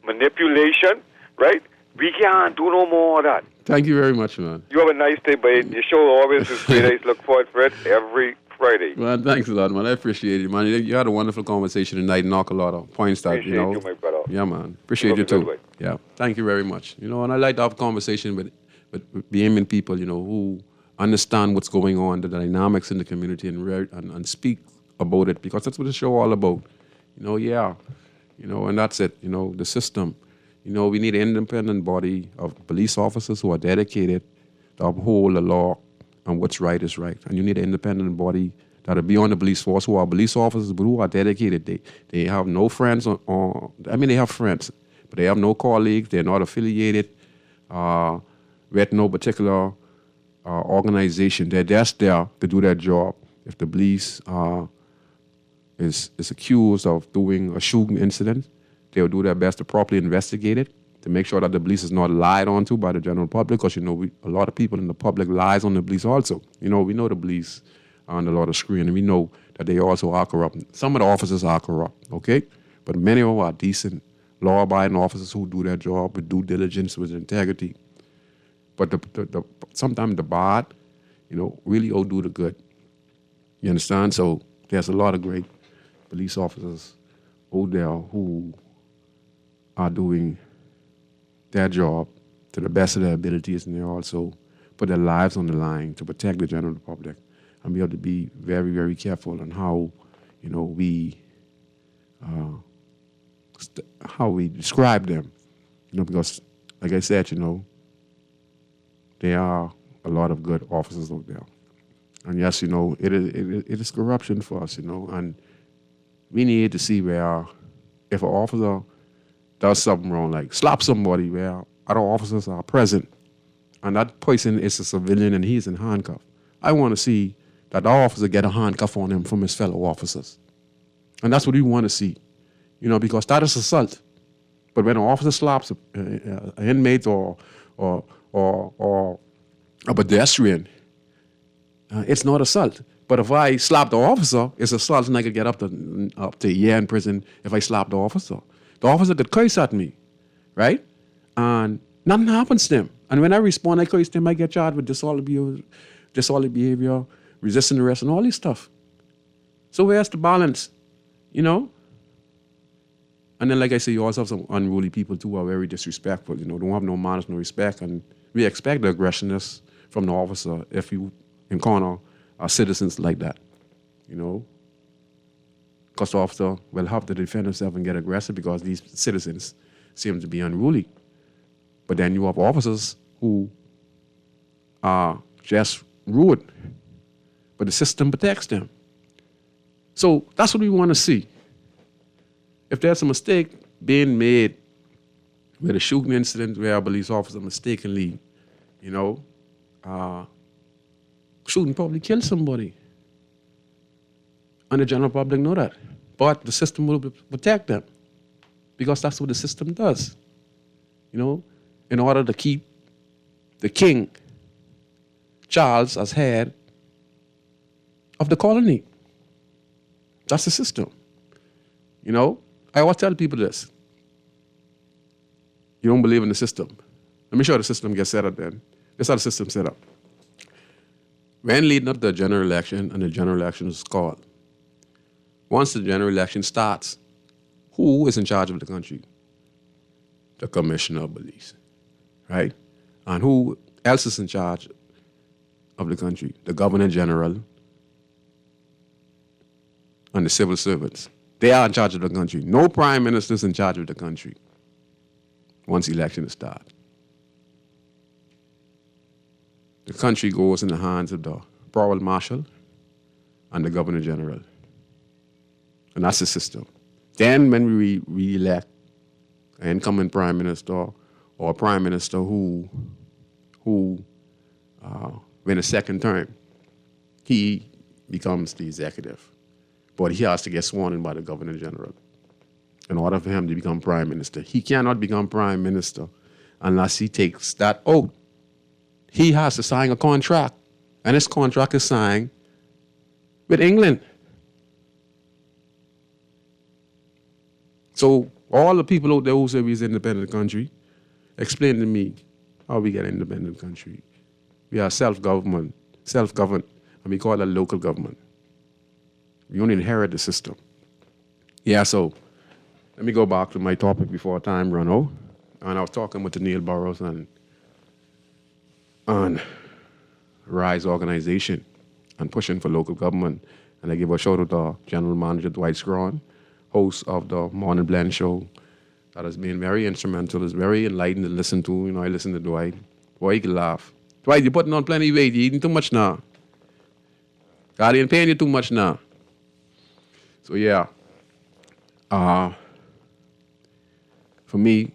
manipulation, right? We can't do no more of that. Thank you very much, man. You have a nice day, babe. Your show always is great. I look forward for it every Friday. Man, thanks a lot, man. I appreciate it, man. You had a wonderful conversation tonight, knock a lot of points that, Appreciate you, my brother. Yeah, man. Appreciate you too. Yeah, thank you very much. And I like to have a conversation with Bahamian people, who understand what's going on, the dynamics in the community, and speak about it, because that's what the show all about. And that's it. The system. We need an independent body of police officers who are dedicated to uphold the law and what's right is right. And you need an independent body that are beyond the police force, who are police officers, but who are dedicated. They have no friends, they have friends, but they have no colleagues. They're not affiliated with no particular organization. They're just there to do their job. If the police is accused of doing a shooting incident, they'll do their best to properly investigate it, to make sure that the police is not lied onto by the general public, because, a lot of people in the public lies on the police also. We know the police are on a lot of screen, and we know that they also are corrupt. Some of the officers are corrupt, okay? But many of them are decent, law-abiding officers who do their job with due diligence, with integrity. But sometimes the bad, really outdo the good. You understand? So there's a lot of great police officers out there who are doing their job to the best of their abilities, and they also put their lives on the line to protect the general public. And we have to be very, very careful on how, how we describe them. Because, like I said, there are a lot of good officers out there. And yes, it is corruption for us, and we need to see where, if an officer does something wrong, like slap somebody, where other officers are present, and that person is a civilian and he's in handcuff. I want to see that the officer get a handcuff on him from his fellow officers. And that's what we want to see, because that is assault. But when an officer slaps an inmate or a pedestrian, it's not assault. But if I slap the officer, it's assault, and I could get up to a year in prison if I slap the officer. The officer could curse at me, right? And nothing happens to him. And when I respond, I curse to him, I get charged with disorderly behavior, resisting arrest, and all this stuff. So where's the balance, And then, like I say, you also have some unruly people, too, who are very disrespectful, don't have no manners, no respect. And we expect the aggressiveness from the officer if you encounter citizens like that, Because the officer will have to defend himself and get aggressive because these citizens seem to be unruly. But then you have officers who are just rude, but the system protects them. So that's what we want to see. If there's a mistake being made with a shooting incident where a police officer mistakenly, shooting probably killed somebody, and the general public know that. But the system will protect them, because that's what the system does. In order to keep the King Charles as head of the colony. That's the system. I always tell people this. You don't believe in the system. Let me show you the system gets set up then. This is how the system set up. When leading up to the general election, and the general election is called, once the general election starts, who is in charge of the country? The commissioner of police, right? And who else is in charge of the country? The governor general and the civil servants. They are in charge of the country. No prime minister is in charge of the country once elections start. The country goes in the hands of the provost marshal and the governor general. And that's the system. Then when we re-elect an incoming prime minister or a prime minister who win a second term, he becomes the executive. But he has to get sworn in by the governor general in order for him to become prime minister. He cannot become prime minister unless he takes that oath. He has to sign a contract, and this contract is signed with England. So all the people out there who say we're an independent country, explain to me how we get an independent country. We are self-governed, and we call it local government. We only inherit the system. Yeah, so let me go back to my topic before time run out. And I was talking with Neil Burrows on RISE organization and pushing for local government. And I give a shout out to General Manager Dwight Scrawn, host of the Morning Blend show. That has been very instrumental. It's very enlightening to listen to. You know, I listen to Dwight. Boy, he can laugh. Dwight, you're putting on plenty of weight. You're eating too much now. God ain't paying you too much now. So, yeah. For me,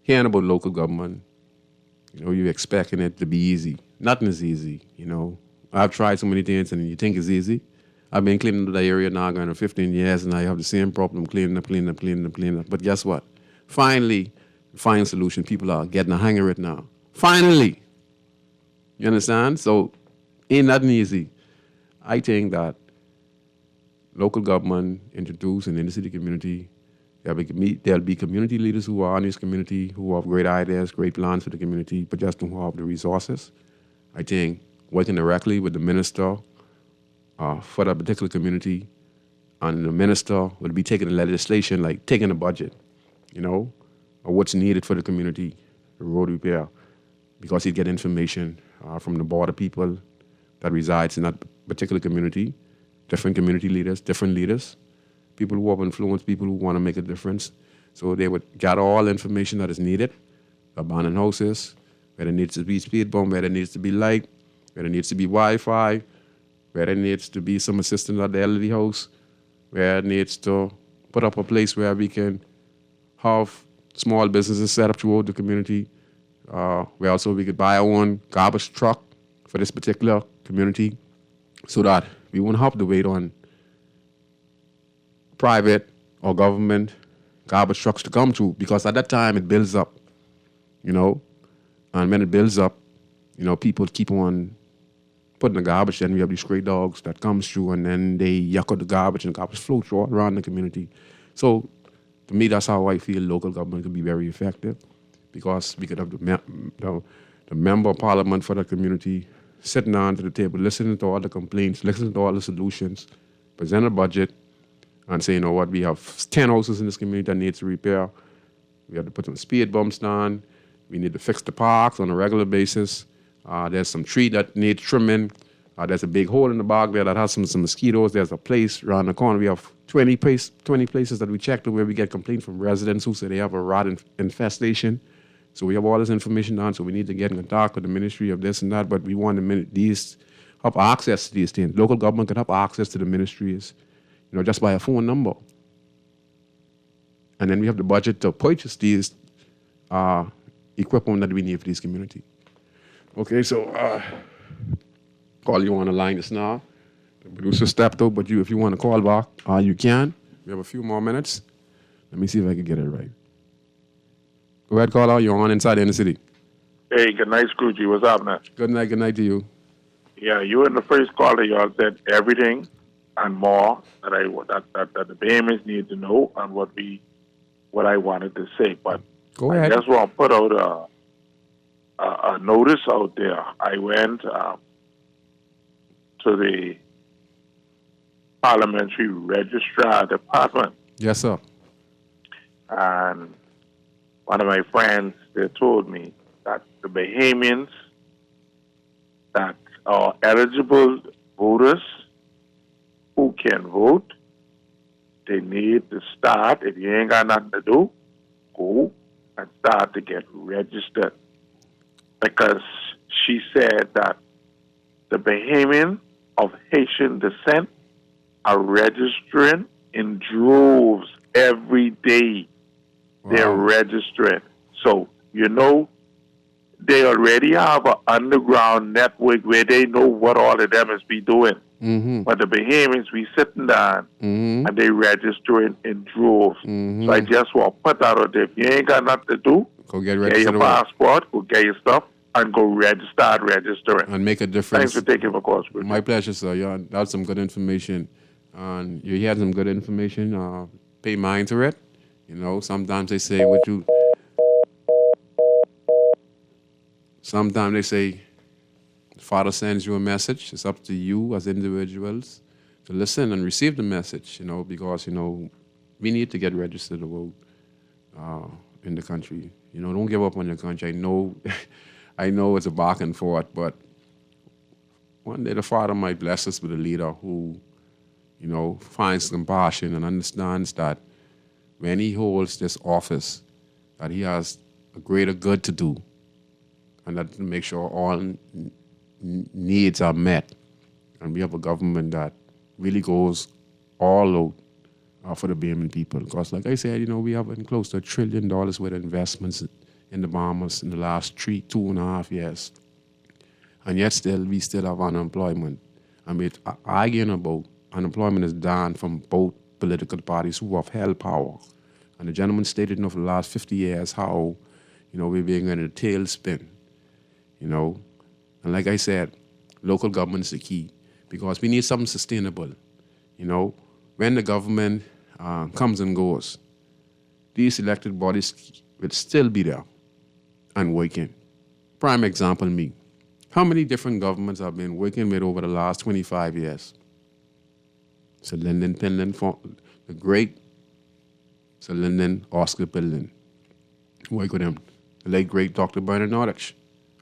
hearing about local government, you know, you're expecting it to be easy. Nothing is easy, you know. I've tried so many things and you think it's easy. I've been cleaning up the area now going on 15 years and I have the same problem, cleaning up. But guess what? Finally, find a solution. People are getting a hang of it now. Finally. You understand? So, ain't nothing easy. I think that local government introduced in the city community, there'll be community leaders who are in this community, who have great ideas, great plans for the community, but just don't have the resources. I think working directly with the minister for that particular community, and the minister will be taking the legislation, like taking the budget, you know, or what's needed for the community, the road repair, because he'd get information from the border people that resides in that particular community, different community leaders, different leaders, people who have influence, people who want to make a difference. So they would gather all the information that is needed, abandoned houses, where there needs to be speed bump, where there needs to be light, where there needs to be Wi-Fi, where there needs to be some assistance at the elderly house, where it needs to put up a place where we can have small businesses set up throughout the community, where also we could buy our own garbage truck for this particular community so that we won't have to wait on private or government garbage trucks to come through, because at that time it builds up, you know, and when it builds up, you know, people keep on putting the garbage, then we have these stray dogs that comes through and then they yuck out the garbage and the garbage floats all around the community. So to me, that's how I feel local government can be very effective, because we could have the member of parliament for the community sitting down to the table, listening to all the complaints, listening to all the solutions, present a budget, and say, you know what, we have 10 houses in this community that needs repair. We have to put some speed bumps down. We need to fix the parks on a regular basis. There's some tree that needs trimming. There's a big hole in the bog there that has some mosquitoes. There's a place around the corner. We have 20 places that we checked where we get complaints from residents who say they have a rat infestation. So we have all this information down, so we need to get in contact with the ministry of this and that, but we want these have access to these things. Local government can have access to the ministries, you know, just by a phone number. And then we have the budget to purchase these equipment that we need for this community. Okay, so call you on the line just now. The producer stepped out, but if you want to call back, you can. We have a few more minutes. Let me see if I can get it right. Go ahead, caller. You're on Inside the City. Hey, good night, Scrooge. What's up, man? Good night to you. Yeah, you and the first caller, y'all said everything and more that the Bahamians need to know and what I wanted to say. But go ahead. I just want to put out a notice out there. I went to the Parliamentary Registrar Department. Yes, sir. And one of my friends, they told me that the Bahamians that are eligible voters who can vote they need to start, if you ain't got nothing to do, go and start to get registered. Because she said that the Bahamian of Haitian descent are registering in droves every day. Wow. They're registering. So, they already have an underground network where they know what all of them is be doing. Mm-hmm. But the Bahamians, we sitting down and they registering in droves. So I just want to put that out there. If you ain't got nothing to do, Go get get registered your passport, go get your stuff, and go start registering. and make a difference. Thanks for taking my call, Scrooge. My pleasure, sir. Yeah, that's some good information. And you had some good information. Pay mind to it. Sometimes they say sometimes they say, the Father sends you a message. It's up to you as individuals to listen and receive the message, because, we need to get registered to vote in the country. Don't give up on your country. I know it's a back and forth, but one day the Father might bless us with a leader who, finds compassion and understands that when he holds this office, that he has a greater good to do, and that to make sure all needs are met. And we have a government that really goes all out for the Bahamian people. Because like I said, we have close to $1 trillion worth of investments in the Bahamas in the last 2.5 years. And yet we still have unemployment. And we're arguing about unemployment is down from both political parties who have held power. And the gentleman stated for the last 50 years how, we're being in a tailspin. And like I said, local government is the key because we need something sustainable. When the government comes and goes, these elected bodies will still be there and working. Prime example, me. How many different governments have been working with over the last 25 years? Sir Lyndon Pinland, the great Sir Lyndon Oscar Pinland. Work with him. The late great Dr. Bernard Nordich.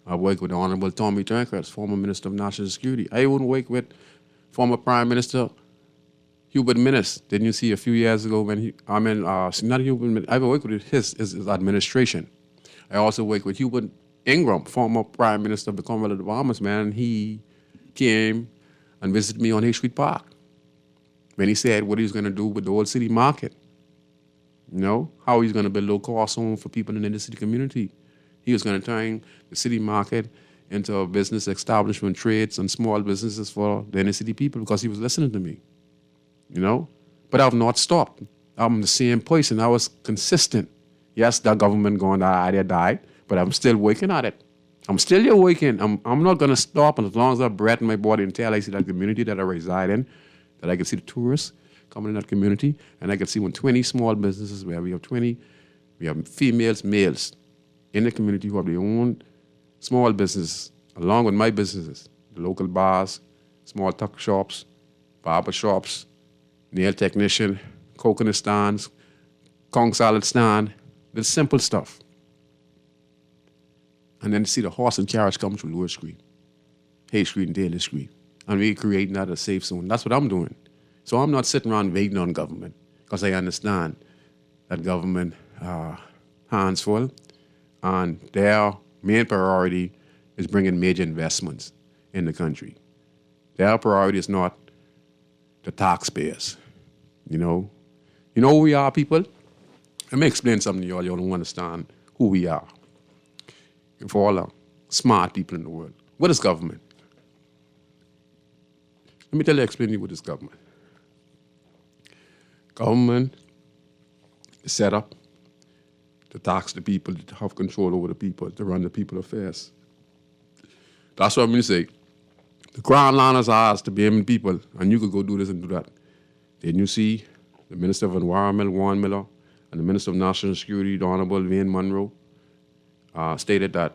I work with the Honorable Tommy Turnquist, former Minister of National Security. I even work with former Prime Minister Hubert Minnis. Didn't you see a few years ago when not Hubert Minnis, I worked with his administration. I also worked with Hubert Ingram, former Prime Minister of the Commonwealth of the Bahamas, man. He came and visited me on Hay Street Park when he said what he was going to do with the old city market. How he's going to build low-cost homes for people in the inner city community. He was going to turn the city market into a business establishment, trades, and small businesses for the inner city people because he was listening to me. But I've not stopped. I'm the same person. I was consistent. Yes, that government gone, that idea died, but I'm still working at it. I'm still here working. I'm not going to stop, and as long as I have breath in my body until I see that community that I reside in, that I can see the tourists coming in that community, and I can see 20 small businesses where we have females, males in the community who have their own small business, along with my businesses, the local bars, small tuck shops, barber shops, nail technician, coconut stands, conch salad stand, the simple stuff. And then see the horse and carriage come through Lower Street, Hay Street and Daly Street. And we're creating that a safe zone. That's what I'm doing. So I'm not sitting around waiting on government because I understand that government hands full and their main priority is bringing major investments in the country. Their priority is not the taxpayers, who we are, people? Let me explain something to y'all. Y'all don't understand who we are. And for all the smart people in the world. What is government? Let me explain to you what is government. Government is set up to tax the people, to have control over the people, to run the people affairs. That's what I'm going to say. The crown landers are asked to be in people, and you could go do this and do that. Then you see the Minister of Environment, Warren Miller, and the Minister of National Security, the Honorable Wayne Monroe, stated that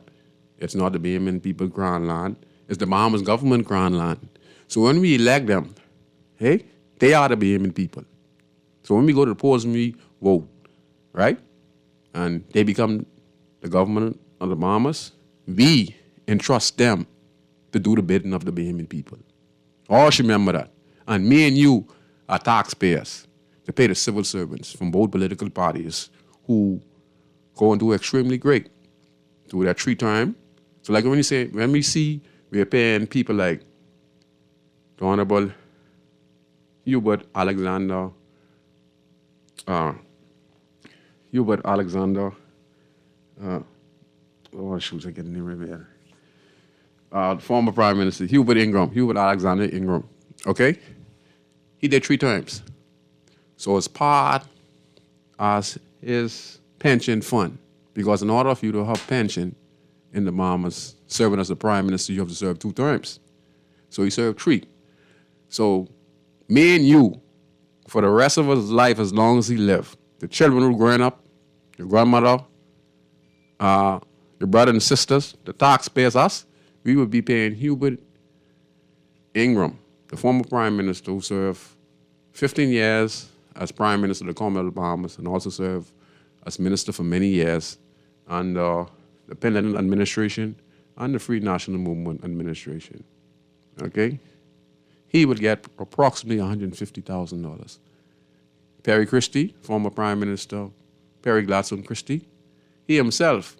it's not the Bahamian people crown land, it's the Bahamas government crown land. So when we elect them, hey, they are the Bahamian people. So when we go to the polls and we vote, right, and they become the government of the Bahamas, we entrust them to do the bidding of the Bahamian people. Always remember that. And me and you are taxpayers. to pay the civil servants from both political parties who go and do extremely great, do their 3 term. So like when we see we're paying people like the Honorable Hubert Alexander, oh shoot, I get the name right here. Former Prime Minister Hubert Alexander Ingram. Okay, he did 3 times. So it's part as his pension fund, because in order for you to have pension in the Bahamas, serving as the Prime Minister, you have to serve 2 terms. So he served 3. So me and you, for the rest of his life, as long as he lived, the children who growing up, your grandmother, your brother and sisters, the taxpayers, us, we would be paying Hubert Ingram, the former Prime Minister who served 15 years as Prime Minister of the Commonwealth of the Bahamas and also served as Minister for many years under the Pendleton administration and the Free National Movement administration. Okay? He would get approximately $150,000. Perry Christie, former Prime Minister, Perry Gladstone Christie, he himself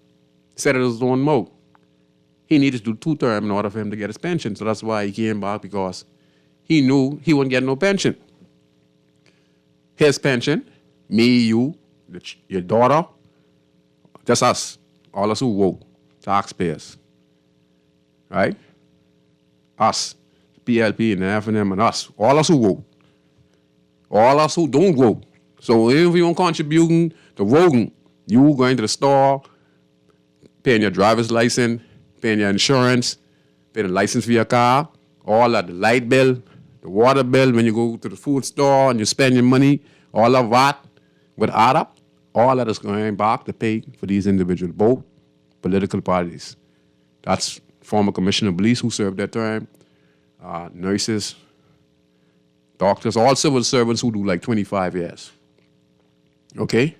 said it in his own mouth. He needed to do 2 terms in order for him to get his pension. So that's why he came back, because he knew he wouldn't get no pension. His pension, me, you, your daughter, just us, all us who vote, taxpayers, right? Us, PLP and the FNM and us, all us who vote, all us who don't vote. So if you don't contributing to voting, you going to the store, paying your driver's license, paying your insurance, paying the license for your car, all that, the light bill, the water bill, when you go to the food store and you spend your money, all of that would add up. All that is going back to pay for these individuals, both political parties. That's former Commissioner of Police who served that term, nurses, doctors, all civil servants who do like 25 years. Okay?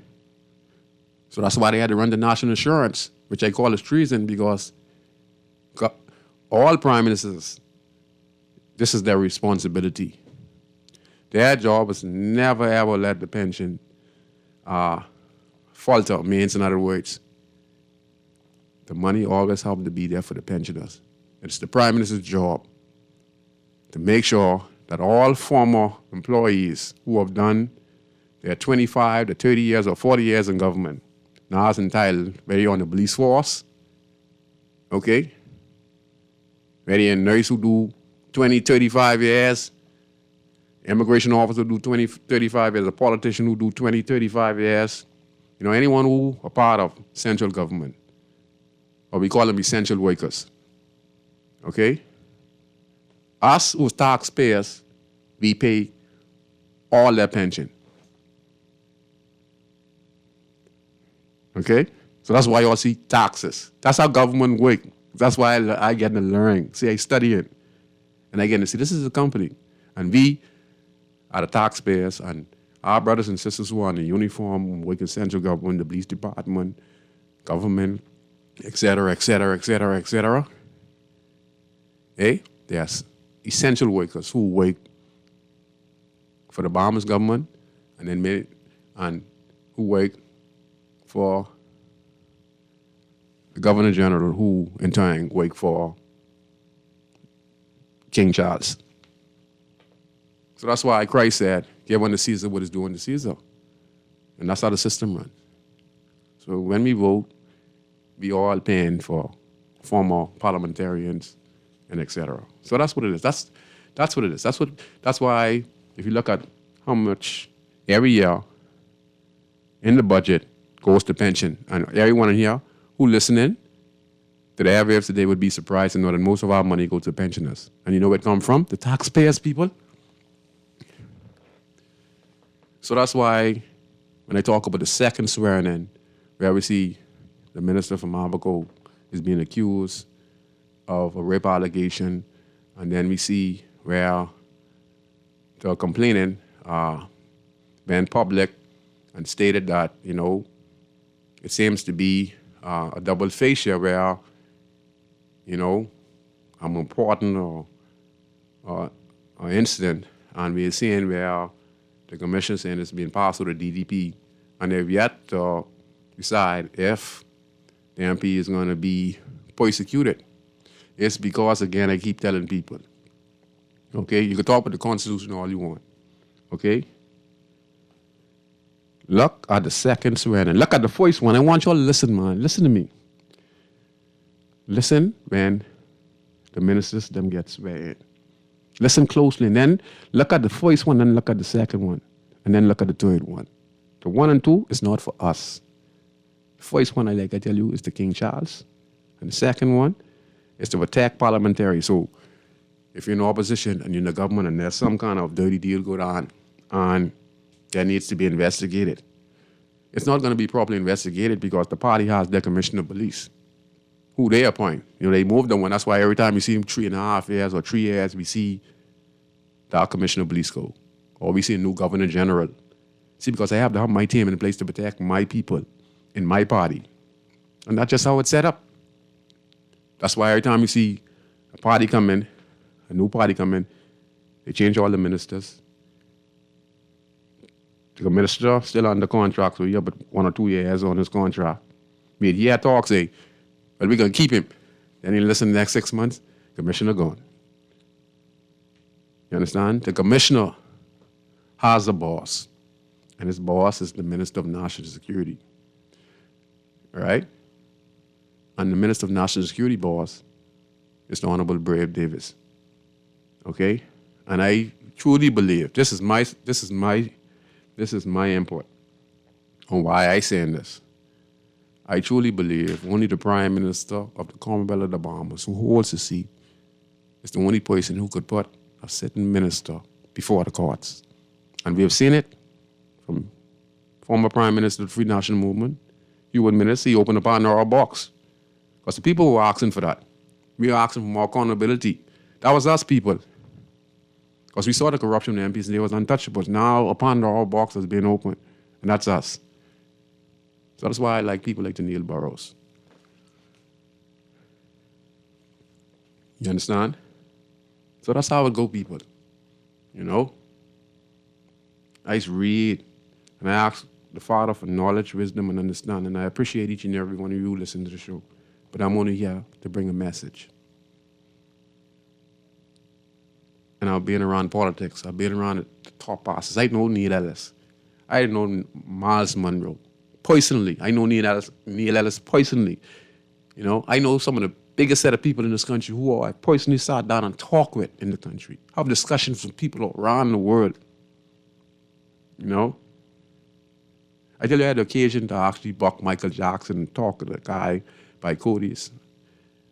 So that's why they had to run the national insurance, which I call as treason, because all prime ministers, this is their responsibility. Their job is never ever let the pension falter. Means, in other words, the money always have to be there for the pensioners. It's the prime minister's job to make sure that all former employees who have done their 25 to 30 years or 40 years in government now is entitled, whether you're on the police force, okay, whether you're a nurse who do 20, 35 years, immigration officer who do 20, 35 years, a politician who do 20, 35 years, you know, anyone who a part of central government, or we call them essential workers, okay? Us who's taxpayers, we pay all their pension. Okay? So that's why y'all see taxes. That's how government work. That's why I get to learn. See, I study it. And I get to see this is a company. And we are the taxpayers, and our brothers and sisters who are in the uniform, work in central government, the police department, government, et cetera, et cetera, et cetera, et cetera. There's essential workers who work for the Bahamas government and who work for the Governor General, who in turn work for King Charles. So that's why Christ said, give unto Caesar what is due unto Caesar. And that's how the system runs. So when we vote, we all paying for former parliamentarians and et cetera. So that's what it is. That's what it is. That's why if you look at how much every year in the budget goes to pension, and everyone in here who listening to the airwaves today would be surprised to know that most of our money goes to pensioners. And you know where it comes from? The taxpayers, people. So that's why when I talk about the second swearing in, where we see the minister from Abaco is being accused of a rape allegation, and then we see where the complainant went public and stated that, you know, it seems to be a double face here where, you know, I'm important or incident, and we're seeing where The commission saying it's being passed through the DDP, and they've yet to decide if the MP is going to be persecuted. It's because, again, I keep telling people, okay, you can talk about the Constitution all you want, okay? Look at the second swearing. Look at the first one. I want y'all to listen, man. Listen to me. Listen when the ministers them get swearing. Listen closely, and then look at the first one, then look at the second one, and then look at the third one. The 1 and 2 is not for us. The first one, I tell you, is the King Charles, and the second one is to attack parliamentary. So if you're in opposition and you're in the government and there's some kind of dirty deal going on, and that needs to be investigated, it's not going to be properly investigated because the party has their commissioner of police, who they appoint. They moved them one. That's why every time you see them 3.5 years or 3 years, we see the commissioner of police go, or we see a new governor general. See, because I have to have my team in place to protect my people in my party. And that's just how it's set up. That's why every time you see a party come in, a new party come in, they change all the ministers. The minister still under contract, so he have 1 or 2 years on his contract. He had talk, say, well, we're going to keep him. Then he'll listen the next 6 months, commissioner gone. You understand? The commissioner has a boss, and his boss is the Minister of National Security. All right? And the Minister of National Security boss is the Honorable Brave Davis. Okay? And I truly believe, this is my input on why I saying this. I truly believe only the Prime Minister of the Commonwealth of the Bahamas, who holds the seat, is the only person who could put a sitting minister before the courts. And we have seen it from former Prime Minister of the Free National Movement. You admit it, he opened a Pandora box. Because the people were asking for that. We were asking for more accountability. That was us people. Because we saw the corruption in the MPs and they was untouchable. Now a Pandora box has been opened, and that's us. So that's why I like people like Neil Burrows. You understand? So that's how it go, people. I just read, and I ask the Father for knowledge, wisdom, and understanding. I appreciate each and every one of you who listen to the show. But I'm only here to bring a message. And I've been around politics. I've been around the top bosses. I know Neil Ellis. I know Miles Monroe. Personally, I know Neil Ellis personally. I know some of the biggest set of people in this country who I personally sat down and talk with in the country. Have discussions with people around the world. I tell you, I had the occasion to actually buck Michael Jackson and talk to the guy by Cody's.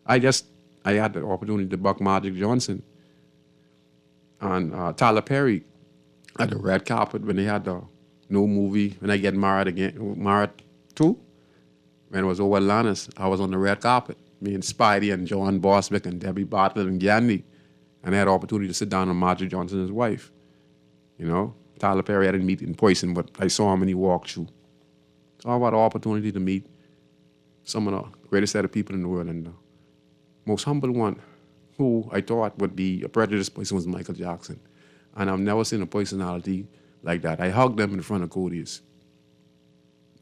I had the opportunity to buck Magic Johnson and Tyler Perry at the red carpet when they had the new movie, When I Get Married Again, Married 2, when it was over Lannis. I was on the red carpet, me and Spidey and John Boswick and Debbie Bartlett and Gandhi, and I had the opportunity to sit down with Magic Johnson and his wife. Tyler Perry I didn't meet in person, but I saw him when he walked through. So I had the opportunity to meet some of the greatest set of people in the world, and the most humble one who I thought would be a prejudiced person was Michael Jackson. And I've never seen a personality like that. I hugged him in front of Cody's.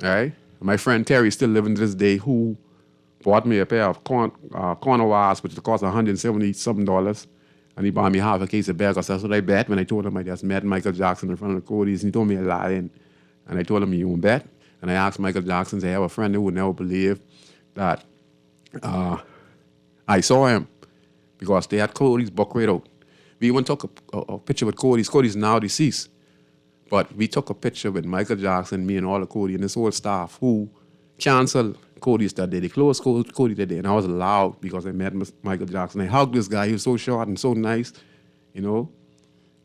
All right? My friend Terry, still living to this day, who bought me a pair of corner wires, which cost $170-something, and he bought me half a case of beer, because that's what I bet when I told him I just met Michael Jackson in front of Cody's, and he told me a lie, and I told him, you won't bet? And I asked Michael Jackson, I have a friend who would never believe that I saw him, because they had Cody's book right out. We even took a picture with Cody's. Cody's now deceased. But we took a picture with Michael Jackson, me and all of Cody and his whole staff, who canceled Cody's that day. They closed Cody that day, and I was loud because I met Michael Jackson. I hugged this guy. He was so short and so nice,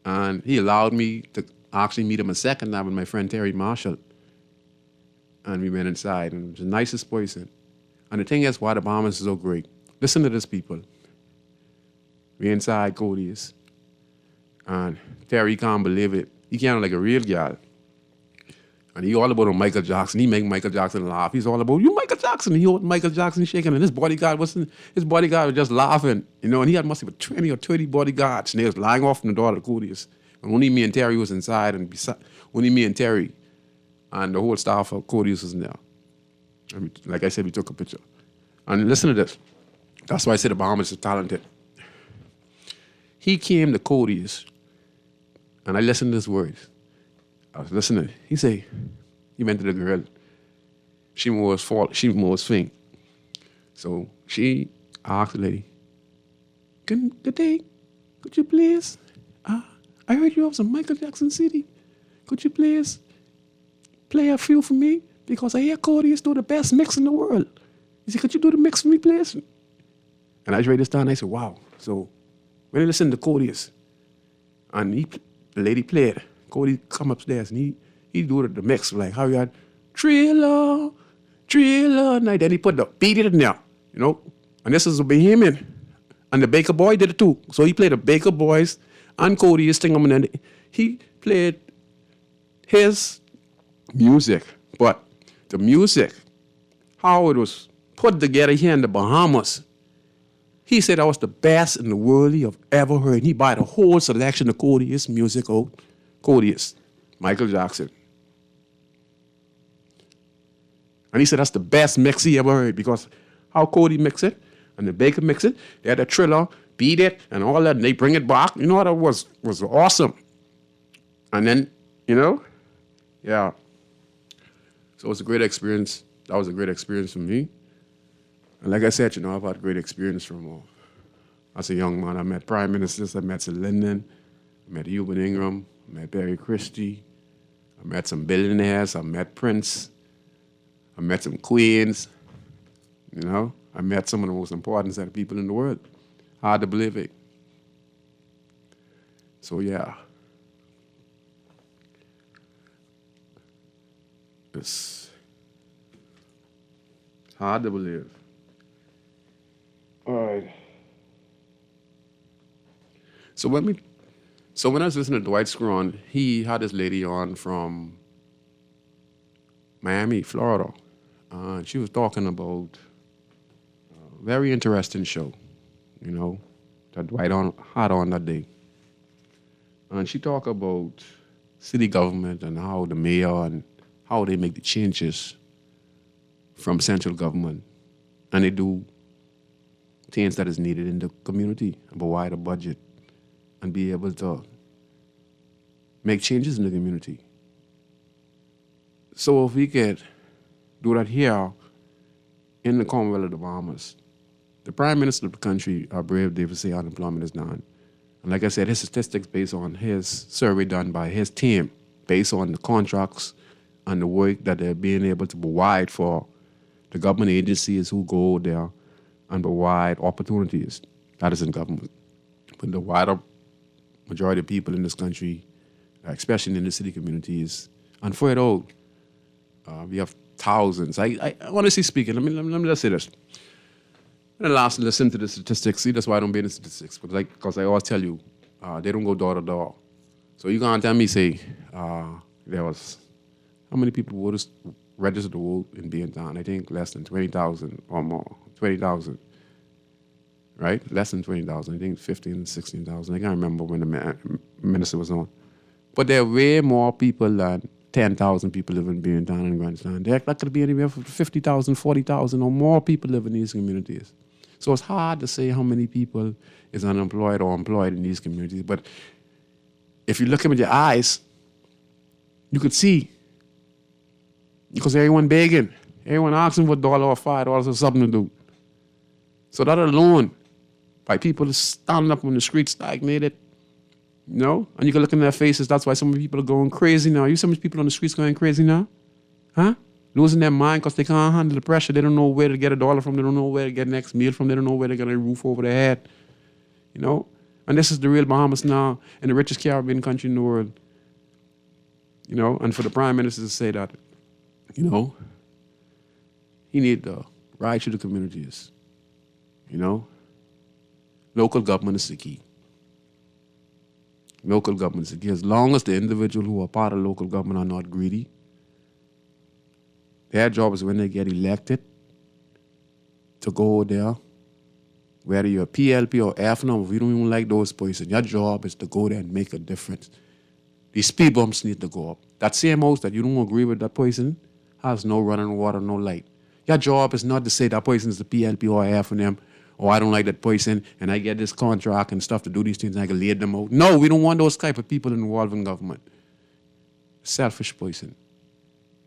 and he allowed me to actually meet him a second time with my friend Terry Marshall. And we went inside, and he was the nicest person. And the thing is, why the Bahamas is so great. Listen to this, people. We inside Cody's, and Terry can't believe it. He can't like a real guy. And he all about Michael Jackson. He make Michael Jackson laugh. He's all about, you Michael Jackson. He hold Michael Jackson shaking, and his bodyguard was just laughing, and he had must have 20 or 30 bodyguards, and they was lying off from the door of Cody's Only me and Terry was inside, and only me and Terry, and the whole staff of Cody's was in there. And like I said, we took a picture. And listen to this. That's why I said the Bahamas is talented. He came to Cody's, and I listened to his words. I was listening. He say, he went to the girl. She was faint. So she asked the lady, good day, could you please, I heard you have some Michael Jackson CD. Could you please play a few for me? Because I hear Cody is doing the best mix in the world. He said, could you do the mix for me, please? And I read this down, and I said, wow. So when I listened to Cody's, and the lady played, Cody come upstairs, and he do the mix, like how you had, Thriller, and then he put the beat in there, you know? And this is a Bahamian. And the Baker Boy did it too. So he played the Baker Boys and Cody's thing, and then he played his music. But the music, how it was put together here in the Bahamas, he said that was the best in the world he have ever heard. He bought a whole selection of Cody's music out. Cody's, Michael Jackson. And he said that's the best mix he ever heard, because how Cody mix it and the Baker mix it, they had a Thriller, beat it, and all that, and they bring it back. You know, that was awesome. And then, you know, yeah. So it was a great experience. That was a great experience for me. And like I said, you know, I've had great experience from as a young man. I met prime ministers, I met Sir Lyndon, I met Euban Ingram, I met Barry Christie, I met some billionaires, I met Prince, I met some queens, you know. I met some of the most important set of people in the world. Hard to believe it. So yeah. It's hard to believe. All right. So when I was listening to Dwight Schrute, he had this lady on from Miami, Florida. And she was talking about a very interesting show, you know, that Dwight had on that day. And she talked about city government and how the mayor and how they make the changes from central government. And they do things that is needed in the community, provide a budget, and be able to make changes in the community. So if we could do that here in the Commonwealth of the Bahamas, the Prime Minister of the country, our brave David, say unemployment is down. And like I said, his statistics based on his survey done by his team, based on the contracts and the work that they're being able to provide for the government agencies who go there and provide opportunities. That is in government. But the wider majority of people in this country, especially in the city communities, and for it all, we have thousands. I honestly speaking, let me just say this. When I last listen to the statistics, see, that's why I don't be in the statistics, because I always tell you, they don't go door to door. So you can't tell me, say, there was, how many people would register to vote in Beantown? I think less than 20,000 or more, 20,000, right? Less than 20,000, I think 15,000, 16,000. I can't remember when the minister was on. But there are way more people than 10,000 people live in Beantown and Grandstand. That could be anywhere from 50,000, 40,000 or more people live in these communities. So it's hard to say how many people is unemployed or employed in these communities. But if you look at them with your eyes, you could see. Because everyone begging, everyone asking for $1 or $5 or something to do. So that alone, by people standing up on the street stagnated, you know, and you can look in their faces, that's why so many people are going crazy now. You see so many people on the streets going crazy now? Huh? Losing their mind because they can't handle the pressure. They don't know where to get $1 from. They don't know where to get the next meal from. They don't know where to get a roof over their head. You know? And this is the real Bahamas now, and the richest Caribbean country in the world. You know? And for the Prime Minister to say that, you know, he need to ride through the communities. You know? Local government is the key. Local government is the key. As long as the individuals who are part of local government are not greedy, their job is when they get elected to go there, whether you're PLP or FNOM, if you don't even like those persons, your job is to go there and make a difference. These speed bumps need to go up. That same house that you don't agree with that person has no running water, no light. Your job is not to say that person is the PLP or F&M, or I don't like that person and I get this contract and stuff to do these things and I can lay them out. No, we don't want those type of people involved in government. Selfish person.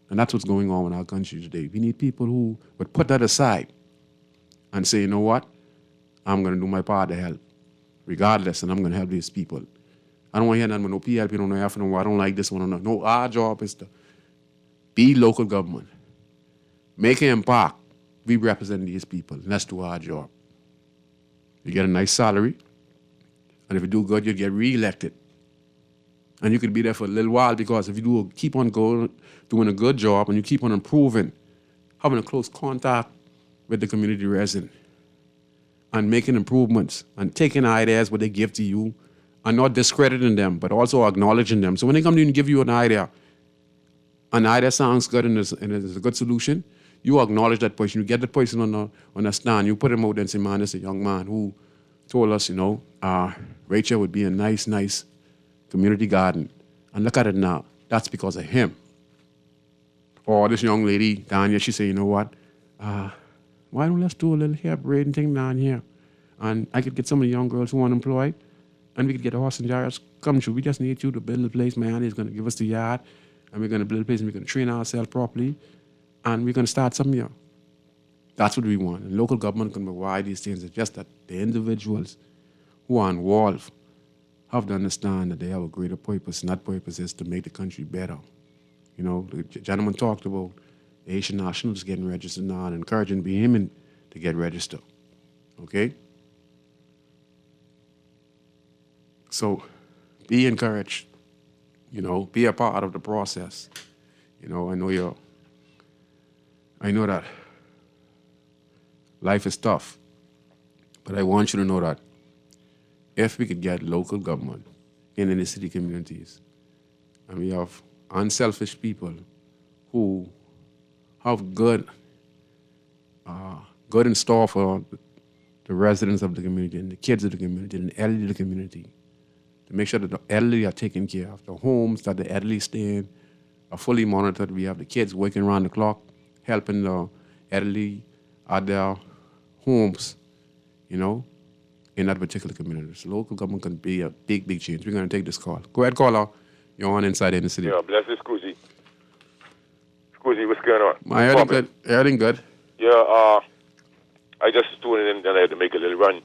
And that's what's going on in our country today. We need people who would put that aside and say, you know what? I'm going to do my part to help, regardless, and I'm going to help these people. I don't want to hear nothing with no PLP, no F&M, I don't like this one. No, our job is to be local government. Make an impact. We represent these people, and let's do our job. You get a nice salary, and if you do good, you get re-elected. And you could be there for a little while because if you do keep on going, doing a good job, and you keep on improving, having a close contact with the community resident, and making improvements, and taking ideas what they give to you, and not discrediting them, but also acknowledging them. So when they come to you and give you an idea sounds good and is a good solution, you acknowledge that person. You get the person on a stand. You put him out there and say, man, this is a young man who told us, Rachel would be a nice community garden. And look at it now. That's because of him. Or this young lady, Danya, she said, you know what? Why don't let's do a little hair braiding thing down here? And I could get some of the young girls who are unemployed, and we could get a horse and carriage come through. We just need you to build a place. My auntie is going to give us the yard, and we're going to build a place, and we're going to train ourselves properly, and we're going to start something here. That's what we want. And local government can provide these things. It's just that the individuals who are involved have to understand that they have a greater purpose, and that purpose is to make the country better. The gentleman talked about the Asian nationals getting registered now and encouraging women to get registered. Okay? So be encouraged, be a part of the process. I know that life is tough, but I want you to know that if we could get local government in the city communities, and we have unselfish people who have good in store for the residents of the community and the kids of the community and the elderly of the community, to make sure that the elderly are taken care of, the homes that the elderly stay in are fully monitored. We have the kids working around the clock, helping the elderly at their homes, in that particular community. So local government can be a big, big change. We're going to take this call. Go ahead, caller. You're on Inside in the City. Yeah, bless you, Scrooge. Scrooge, what's going on? Everything good. Yeah, I just tuned in and I had to make a little run.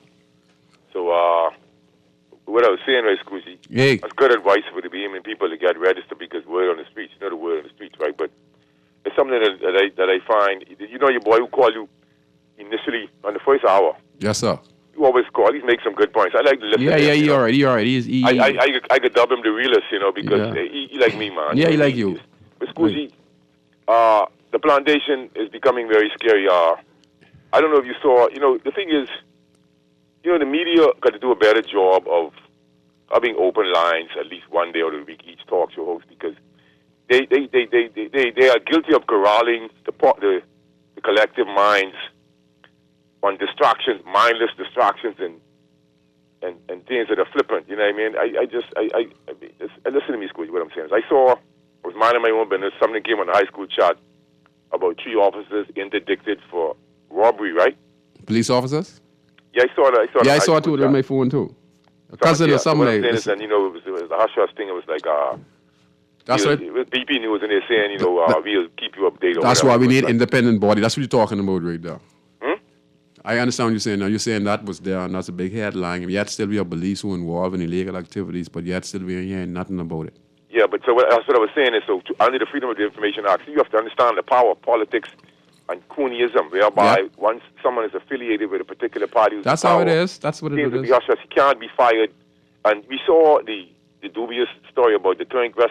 So, what I was saying, right, Scrooge, hey. That's good advice for the BMN people to get registered because word on the streets, the word on the streets, right? But it's something that I find, your boy who called you initially on the first hour. Yes, sir. You always call. He's make some good points. I like to listen to him. He all right. I could dub him the realist, because he like me, man. Yeah, he like you. But Scoozy, the plantation is becoming very scary. I don't know if you saw, the thing is, the media got to do a better job of having open lines at least one day out of the week, each talk show host, because they are guilty of corralling the collective minds on distractions, mindless distractions, and things that are flippant. You know what I mean? Listen to me, Scooty. What I'm saying is, I was minding my own business. Something came on the high school chat about 3 officers interdicted for robbery. Right? Police officers? Yeah, I saw that. I saw it too on my phone too. Cousin or something like that. And it was a hush thing. It was like that's right. It was BP News, and they're saying, we'll keep you updated. That's why we need independent body. That's what you're talking about right there. I understand what you're saying now. You're saying that was there, and that's a big headline. Yet still we have police who are involved in illegal activities, but yet still we are hearing nothing about it. Yeah, but that's what I was saying is, under the Freedom of the Information Act, you have to understand the power of politics and cronyism, whereby once someone is affiliated with a particular party, that's how it is. That's what it is. He can't be fired. And we saw the dubious story about the Turnquest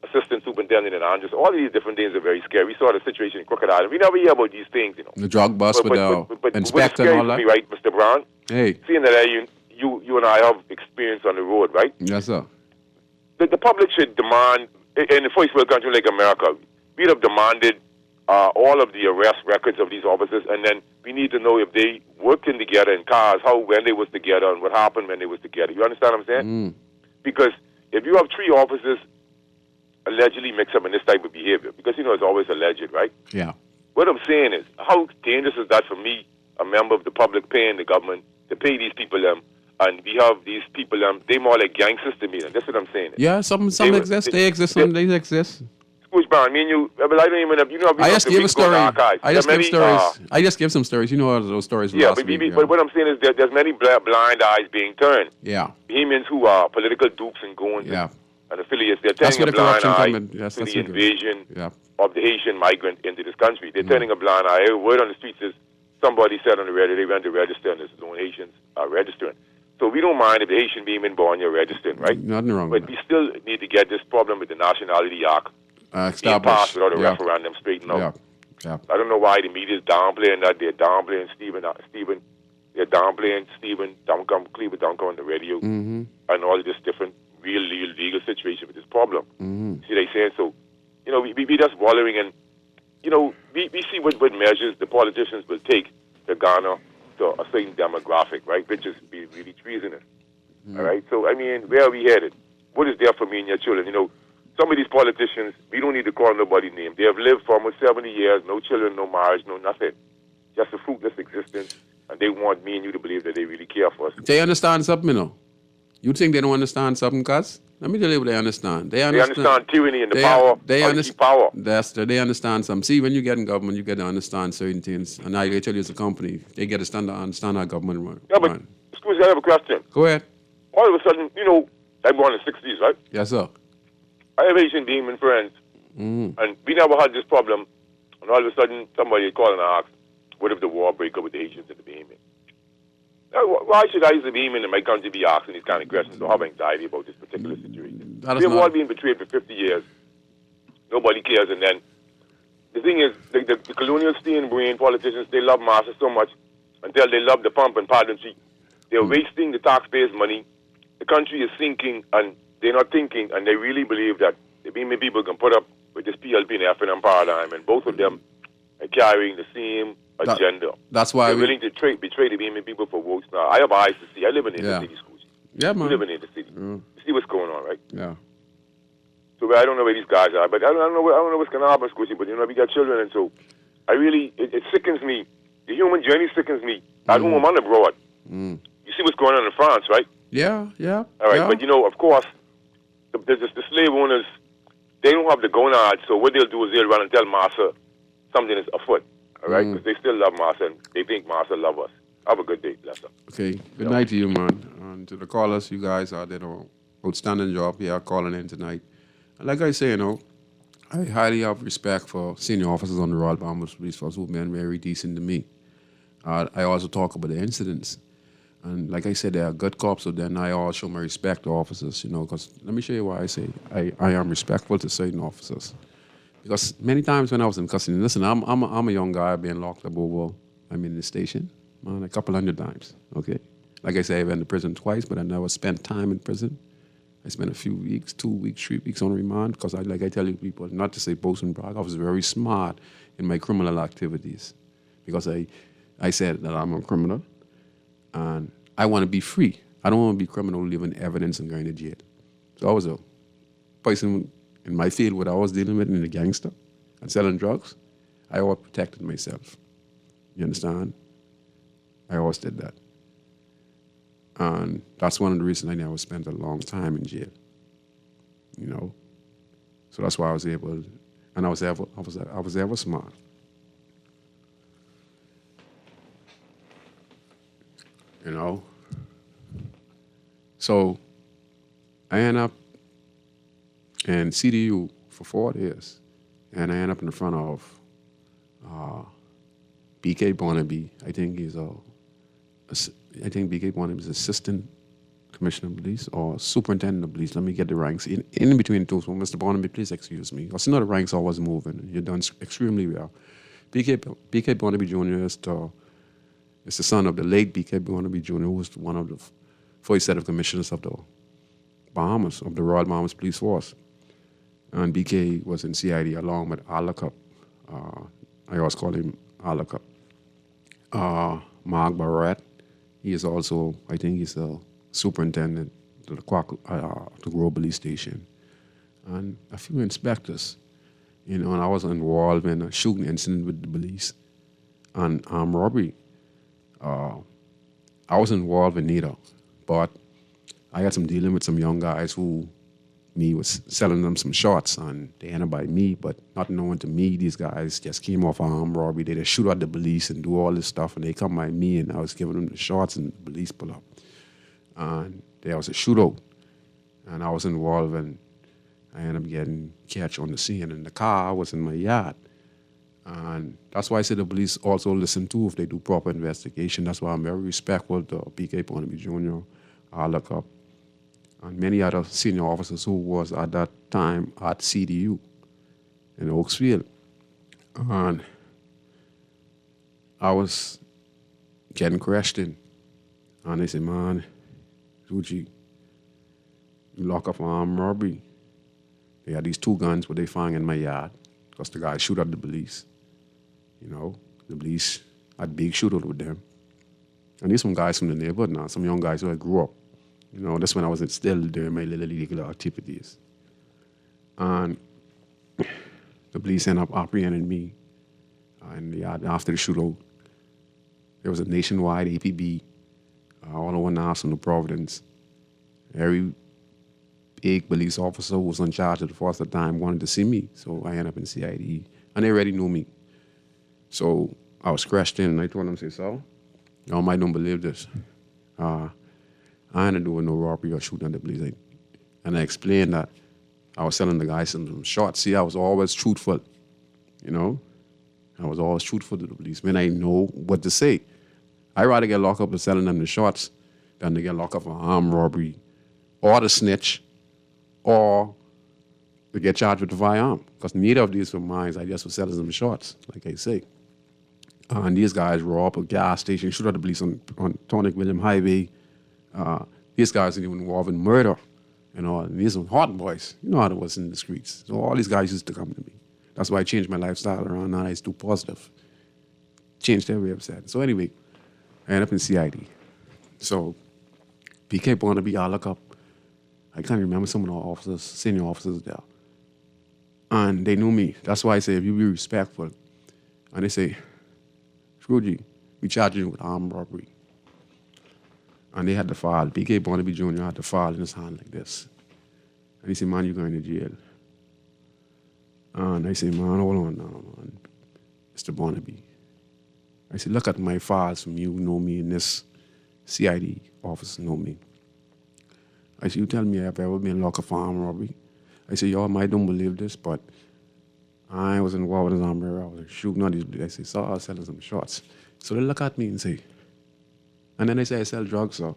assistant superintendent and Andrews. All these different things are very scary. We saw the situation in Crooked Island. We never hear about these things, The drug bust with the inspector and all that. Me, right, Mr. Brown? Hey. Seeing that you and I have experience on the road, right? Yes, sir. The public should demand, in the first world country like America, we'd have demanded all of the arrest records of these officers, and then we need to know if they working together in cars, when they was together, and what happened when they was together. You understand what I'm saying? Because if you have 3 officers allegedly mix up in this type of behavior, because it's always alleged, right? Yeah. What I'm saying is, how dangerous is that for me, a member of the public, paying the government to pay these people and we have these people they more like gangsters to me, and that's what I'm saying. Yeah, some exist. They exist. Some they exist. Scrooge Brown, me and you, but I don't even have, I just give a story. I just give stories. I just give some stories. You know those stories. Yeah, but what I'm saying is there's many blind eyes being turned. Yeah. Bohemians who are political dupes and goons. Yeah. And affiliates, they're That's turning where a the blind corruption eye comes in. Yes, to that's the what it is. invasion Yeah. of the Haitian migrant into this country. They're turning a blind eye. Every word on the streets is somebody said on the radio they went to register, and there's no Haitians are registering. So we don't mind if the Haitian being born, you're registering, right? Nothing wrong But with we still need to get this problem with the Nationality Act being passed without a referendum straightened out. Yeah. I don't know why the media is downplaying that. They're downplaying Stephen. They're downplaying Stephen Cleaver Duncan on the radio, and all this different real legal situation with this problem. See, they saying so. We just wallowing, and we see what measures the politicians will take to garner to a certain demographic, right? Which is be really treasonous. All right. So I mean, where are we headed? What is there for me and your children? Some of these politicians, we don't need to call nobody's name. They have lived for almost 70 years, no children, no marriage, no nothing. Just a fruitless existence. And they want me and you to believe that they really care for us. They understand something, You think they don't understand something, cuz? Let me tell you what they understand. They understand tyranny and the power. They understand power. They understand something. See, when you get in government, you get to understand certain things. And I tell you, as a company, they get to understand how government runs. Yeah, but, excuse me, I have a question. Go ahead. All of a sudden, I'm born in the 60s, right? Yes, sir. I have Asian demon friends, and we never had this problem. And all of a sudden, somebody called and asked, what if the war break up with the Haitians and the Bahamians? Why should I, as a Bahamian in my country, be asking these kind of questions or have anxiety about this particular situation? We've all been betrayed for 50 years. Nobody cares. And then the thing is, the colonial stay-in-brain politicians, they love massa so much until they love the pump and pageantry. They're wasting the taxpayers' money. The country is sinking, and they're not thinking, and they really believe that the Bahamian people can put up with this PLP and FNM paradigm, and both of them are carrying the same agenda. That's why they're willing to betray the Bahamian people for votes. Now, I have eyes to see. I live in the inner city schools. Yeah, man. You live in the inner city. You see what's going on, right? Yeah. So I don't know where these guys are, but I don't know what's going to happen, Squishy. But we got children, and so I really it sickens me. The human journey sickens me. At home and abroad. You see what's going on in France, right? Yeah. All right, but of course, the slave owners, they don't have the gonads, so what they'll do is they'll run and tell Massa something is afoot, all right? Because they still love Massa, and they think Massa love us. Have a good day, Lester. Okay, good night to you, man. And to the callers, you guys did an outstanding job here calling in tonight. And like I say, I highly have respect for senior officers on the Royal Bahamas Police Force who've been very decent to me. I also talk about the incidents. And like I said, there are good cops, so then I also show my respect to officers, because let me show you why I say I am respectful to certain officers. Because many times when I was in custody, listen, I'm a young guy being locked up over, I'm in the station, man, a couple hundred times, okay? Like I say, I've been to prison twice, but I never spent time in prison. I spent a few weeks, 2 weeks, 3 weeks on remand, because like I tell you people, not to say boast and brag, I was very smart in my criminal activities. Because I said that I'm a criminal, and I want to be free. I don't want to be criminal, living evidence and going to jail. So I was a person in my field, what I was dealing with in the gangster and selling drugs, I always protected myself. You understand? I always did that. And that's one of the reasons I never spent a long time in jail. So that's why I was able, and I was ever smart. So I ended up in CDU for 4 years, and I ended up in the front of BK Barnaby. I think BK Barnaby is assistant commissioner of police or superintendent of police. Let me get the ranks in between those. Well, Mr. Barnaby, please excuse me. Because the ranks always moving. You've done extremely well. BK Barnaby Jr. is the son of the late BK Barnaby Jr., who was one of the first set of commissioners of the Bahamas, of the Royal Bahamas Police Force. And BK was in CID along with Alacup. I always call him Alacup. Mark Barrett, he is also, I think he's a superintendent to the Grove Police Station. and a few inspectors, and I was involved in a shooting incident with the police and armed robbery. I was involved in neither, but I had some dealing with some young guys who me was selling them some shots, and they ended by me, but not knowing to me, these guys just came off armed robbery. They just shoot at the police and do all this stuff, and they come by me, and I was giving them the shots, and the police pull up. And there was a shootout, and I was involved, and I ended up getting catch on the scene, and the car was in my yard. And that's why I say the police also listen too if they do proper investigation. That's why I'm very respectful to PK Barnaby Jr., I look up, and many other senior officers who was at that time at CDU in Oaksfield. And I was getting questioned. And they said, man, Ruji, you lock up for armed robbery. They had these 2 guns what they found in my yard because the guy shoot at the police. The police had big shootout with them. And these some guys from the neighborhood now, some young guys who I grew up. That's when I was still doing my little illegal activities. And the police ended up apprehending me in the yard after the shootout. There was a nationwide APB all over Nassau and the Providence. Every big police officer who was in charge at the first time wanted to see me, so I ended up in CID. And they already knew me. So I was crashed in, and I told them, so, y'all might don't believe this. I ain't doing no robbery or shooting at the police. And I explained that I was selling the guys some shots. See, I was always truthful, I was always truthful to the police when I know what to say. I'd rather get locked up for selling them the shots than to get locked up for armed robbery or to snitch or to get charged with the firearm. Because neither of these were mine. I just was selling them shots, like I say. And these guys robbed up a gas station, shoot at the police on Tonic William Highway. These guys are even involved in murder. And these are hot boys. You know how it was in the streets. So all these guys used to come to me. That's why I changed my lifestyle around now. It's too positive. Changed their way of saying. So anyway, I ended up in CID. So PK Barnaby, I look up. I can't remember some of the officers, senior officers there. And they knew me. That's why I say if you be respectful. And they say, Scrooge, we charge you with armed robbery. And they had the file. PK Barnaby Jr. had the file in his hand like this. And he said, man, you're going to jail. And I said, man, hold on now, man. Mr. Barnaby. I said, look at my files from you know me, and this CID office know me. I said, you tell me I've ever been locked up for armed robbery. I said, y'all might don't believe this, but I was involved in armed robbery. I was shooting on these. I said, so I was selling some shots. So they look at me and say, and then they say I sell drugs, so.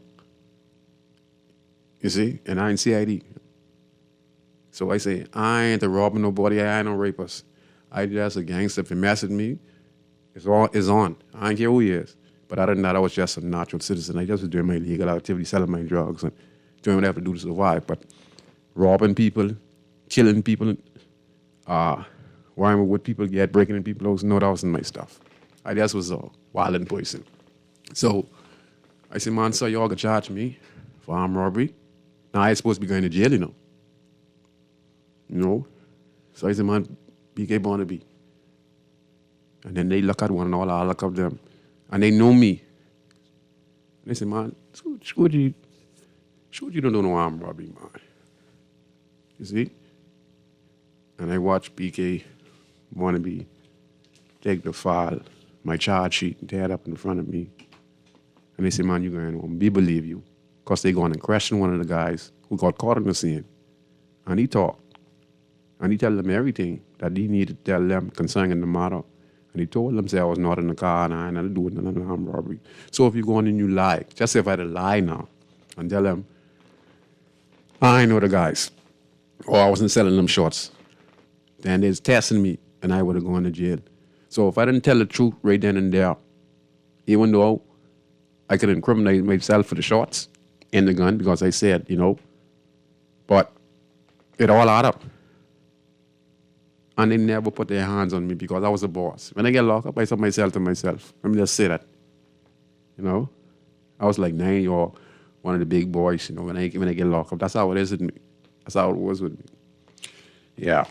You see? And I ain't CID. So I say, I ain't a robbing nobody, I ain't no rapist. I just a gangster. If he mess with me, it's on. I don't care who he is. But other than that, I was just a natural citizen. I just was doing my legal activity, selling my drugs, and doing what I have to do to survive. But robbing people, killing people, worrying what people get, breaking in people's house, no, that wasn't my stuff. I just was a violent person. So I said, man, so y'all can charge me for armed robbery. Now I supposed to be going to jail, you know. So I said, man, PK Barnaby. And then they look at one and all, I look at them. And they know me. And they said, man, Scrooge, you don't do no armed robbery, man. You see? And I watch PK Barnaby take the file, my charge sheet, and tear it up in front of me. And they say, man, you're going home. We believe you. Because they going and question one of the guys who got caught in the scene. And he talked. And he told them everything that he needed to tell them concerning the matter. And he told them, say, I was not in the car and I had nothing to do with an armed robbery. So if you go on and you lie, just say if I had to lie now and tell them, I know the guys, or I wasn't selling them shots, then they're testing me and I would have gone to jail. So if I didn't tell the truth right then and there, even though I could incriminate myself for the shots and the gun because I said, but it all added up. And they never put their hands on me because I was a boss. When I get locked up, I said myself to myself. Let me just say that. I was like 9 or one of the big boys, when I get locked up. That's how it is with me. That's how it was with me. Yeah.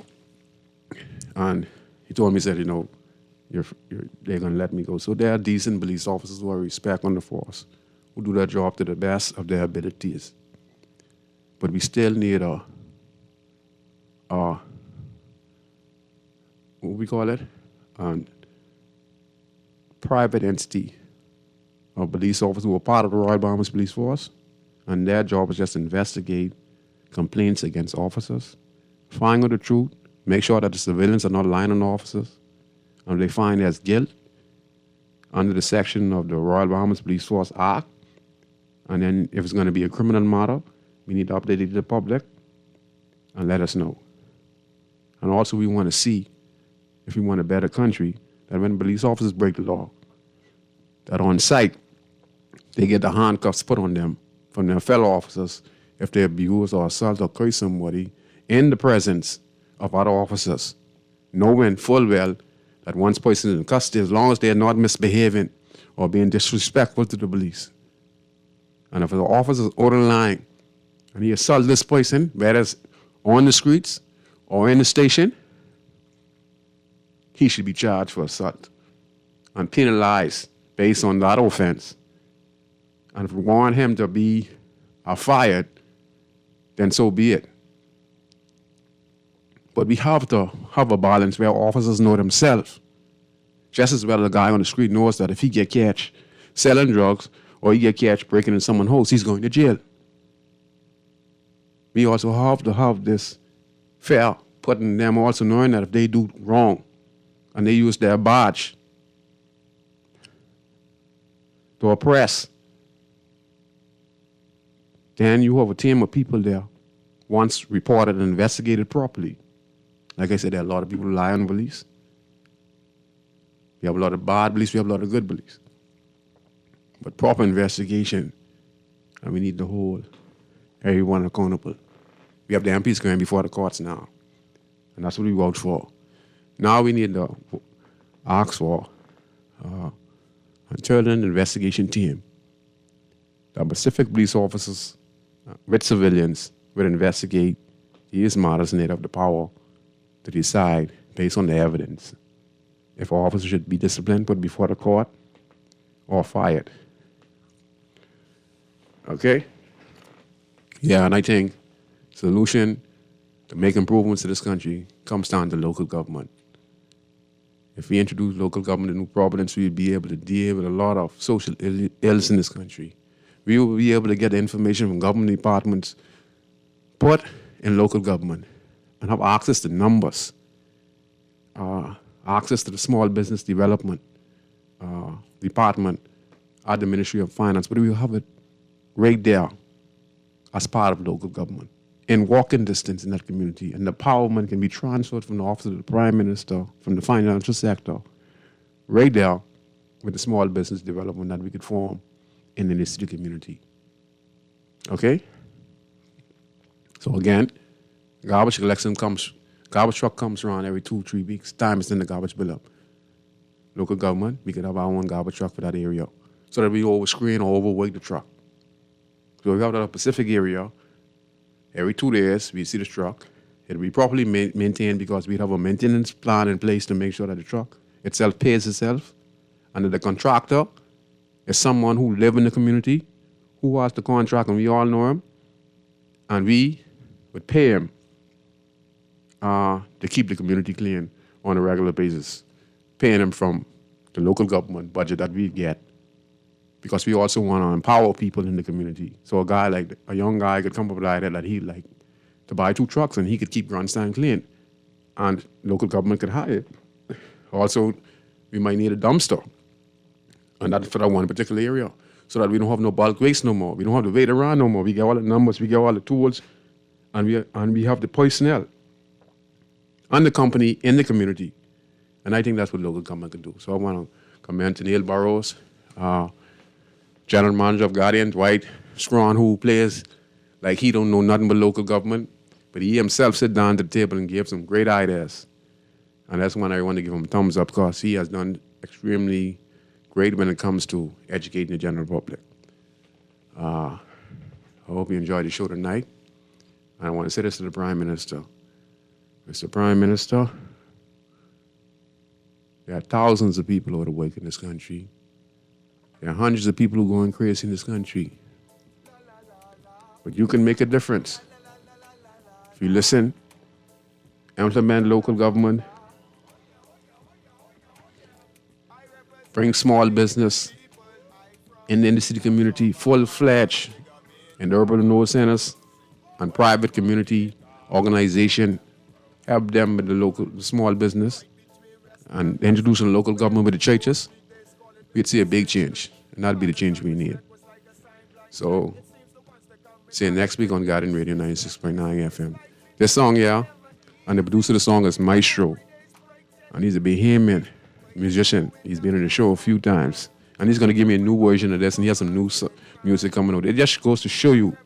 And he told me, he said, they're going to let me go. So there are decent police officers who are respect on the force, who do their job to the best of their abilities. But we still need what we call it? Private entity of police officers who are part of the Royal Bahamas Police Force, and their job is just to investigate complaints against officers, find out the truth, make sure that the civilians are not lying on the officers, and if they find there's guilt under the section of the Royal Bahamas Police Force Act, and then if it's going to be a criminal matter, we need to update it to the public and let us know. And also we want to see, if we want a better country, that when police officers break the law, that on site, they get the handcuffs put on them from their fellow officers if they abuse or assault or curse somebody in the presence of other officers, knowing full well that once person is in custody, as long as they're not misbehaving or being disrespectful to the police. And if the officer is out of line and he assaults this person, whether it's on the streets or in the station, he should be charged for assault and penalized based on that offense. And if we want him to be fired, then so be it. But we have to have a balance where officers know themselves, just as well as the guy on the street knows that if he get catch selling drugs or he get catch breaking in someone's house, he's going to jail. We also have to have this fair, putting them also knowing that if they do wrong and they use their badge to oppress, then you have a team of people there once reported and investigated properly. Like I said, there are a lot of people who lie on police. We have a lot of bad police, we have a lot of good police. But proper investigation, and we need to hold everyone accountable. We have the MPs going before the courts now, and that's what we vote for. Now we need to ask for a internal investigation team. The Pacific police officers with civilians will investigate these matters and they have the power to decide based on the evidence if an officer should be disciplined, put before the court, or fired. Okay? Yeah, and I think solution to make improvements to this country comes down to local government. If we introduce local government to new providence, we'll be able to deal with a lot of social ills in this country. We will be able to get the information from government departments put in local government and have access to numbers, access to the small business development department at the Ministry of Finance, but we will have it right there as part of local government in walking distance in that community, and the empowerment can be transferred from the office of the Prime Minister, from the financial sector, right there with the small business development that we could form in the city community. Okay? So again, garbage truck comes around every 2-3 weeks. Time is in the garbage bill up. Local government, we could have our own garbage truck for that area so that we overscreen or overweight the truck. So we have that Pacific area. Every 2 days, we see the truck. It'll be properly maintained because we have a maintenance plan in place to make sure that the truck itself pays itself. And that the contractor is someone who lives in the community, who has the contract, and we all know him. And we would pay him to keep the community clean on a regular basis, paying him from the local government budget that we get, because we also want to empower people in the community. So a young guy could come up with the idea that he'd like to buy 2 trucks and he could keep Grandstand clean, and local government could hire it. Also, we might need a dumpster, and that's for that one particular area, so that we don't have no bulk waste no more. We don't have to wait around no more. We get all the numbers, we get all the tools, and we have the personnel and the company in the community. And I think that's what local government can do. So I want to commend to Neil Burrows, General Manager of Guardian, Dwight Scrawn, who plays like he don't know nothing but local government, but he himself sit down to the table and gave some great ideas. And that's one I want to give him a thumbs up, because he has done extremely great when it comes to educating the general public. I hope you enjoyed the show tonight. And I want to say this to the Prime Minister. Mr. Prime Minister, there are thousands of people out of work in this country. There are hundreds of people who are going crazy in this country. But you can make a difference. If you listen, implement local government, bring small business in the inner city community, full-fledged in the urban renewal centers and private community organization, help them with the small business and introducing local government with the churches, we'd see a big change. And that'd be the change we need. So, see you next week on Garden Radio 96.9 FM. This song, yeah, and the producer of the song is Maestro. And he's a Bahamian musician. He's been on the show a few times. And he's going to give me a new version of this, and he has some new music coming out. It just goes to show you,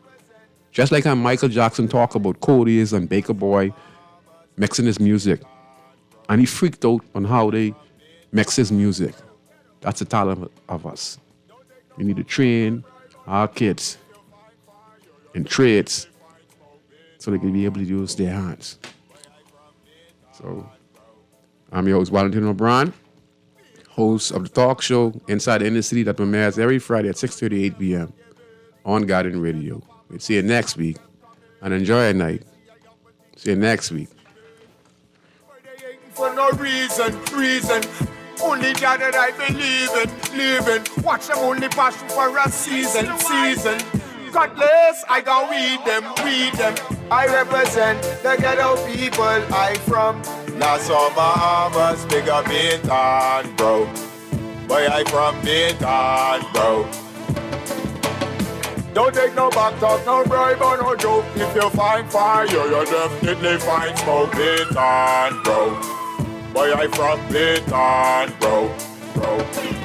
just like how Michael Jackson talked about Cody's and Baker Boy mixing his music. And he freaked out on how they mix his music. That's the talent of us. We need to train our kids in trades so they can be able to use their hands. So, I'm your host, Valentino O'Brien, host of the talk show Inside the Inner City that premieres every Friday at 6:38 p.m. on Garden Radio. We'll see you next week, and enjoy your night. See you next week. For no reason. Only God that I believe in, living. Watch them only passion for a season. Godless, I go weed them. I represent the ghetto people I from. Nassau, Bahamas, big up Bintan, bro. Boy, I from Bintan, bro. Don't take no back talk, no bribe or no joke. If you find fire, you definitely find smoke. Bintan, bro. Boy, I from Bintan, bro.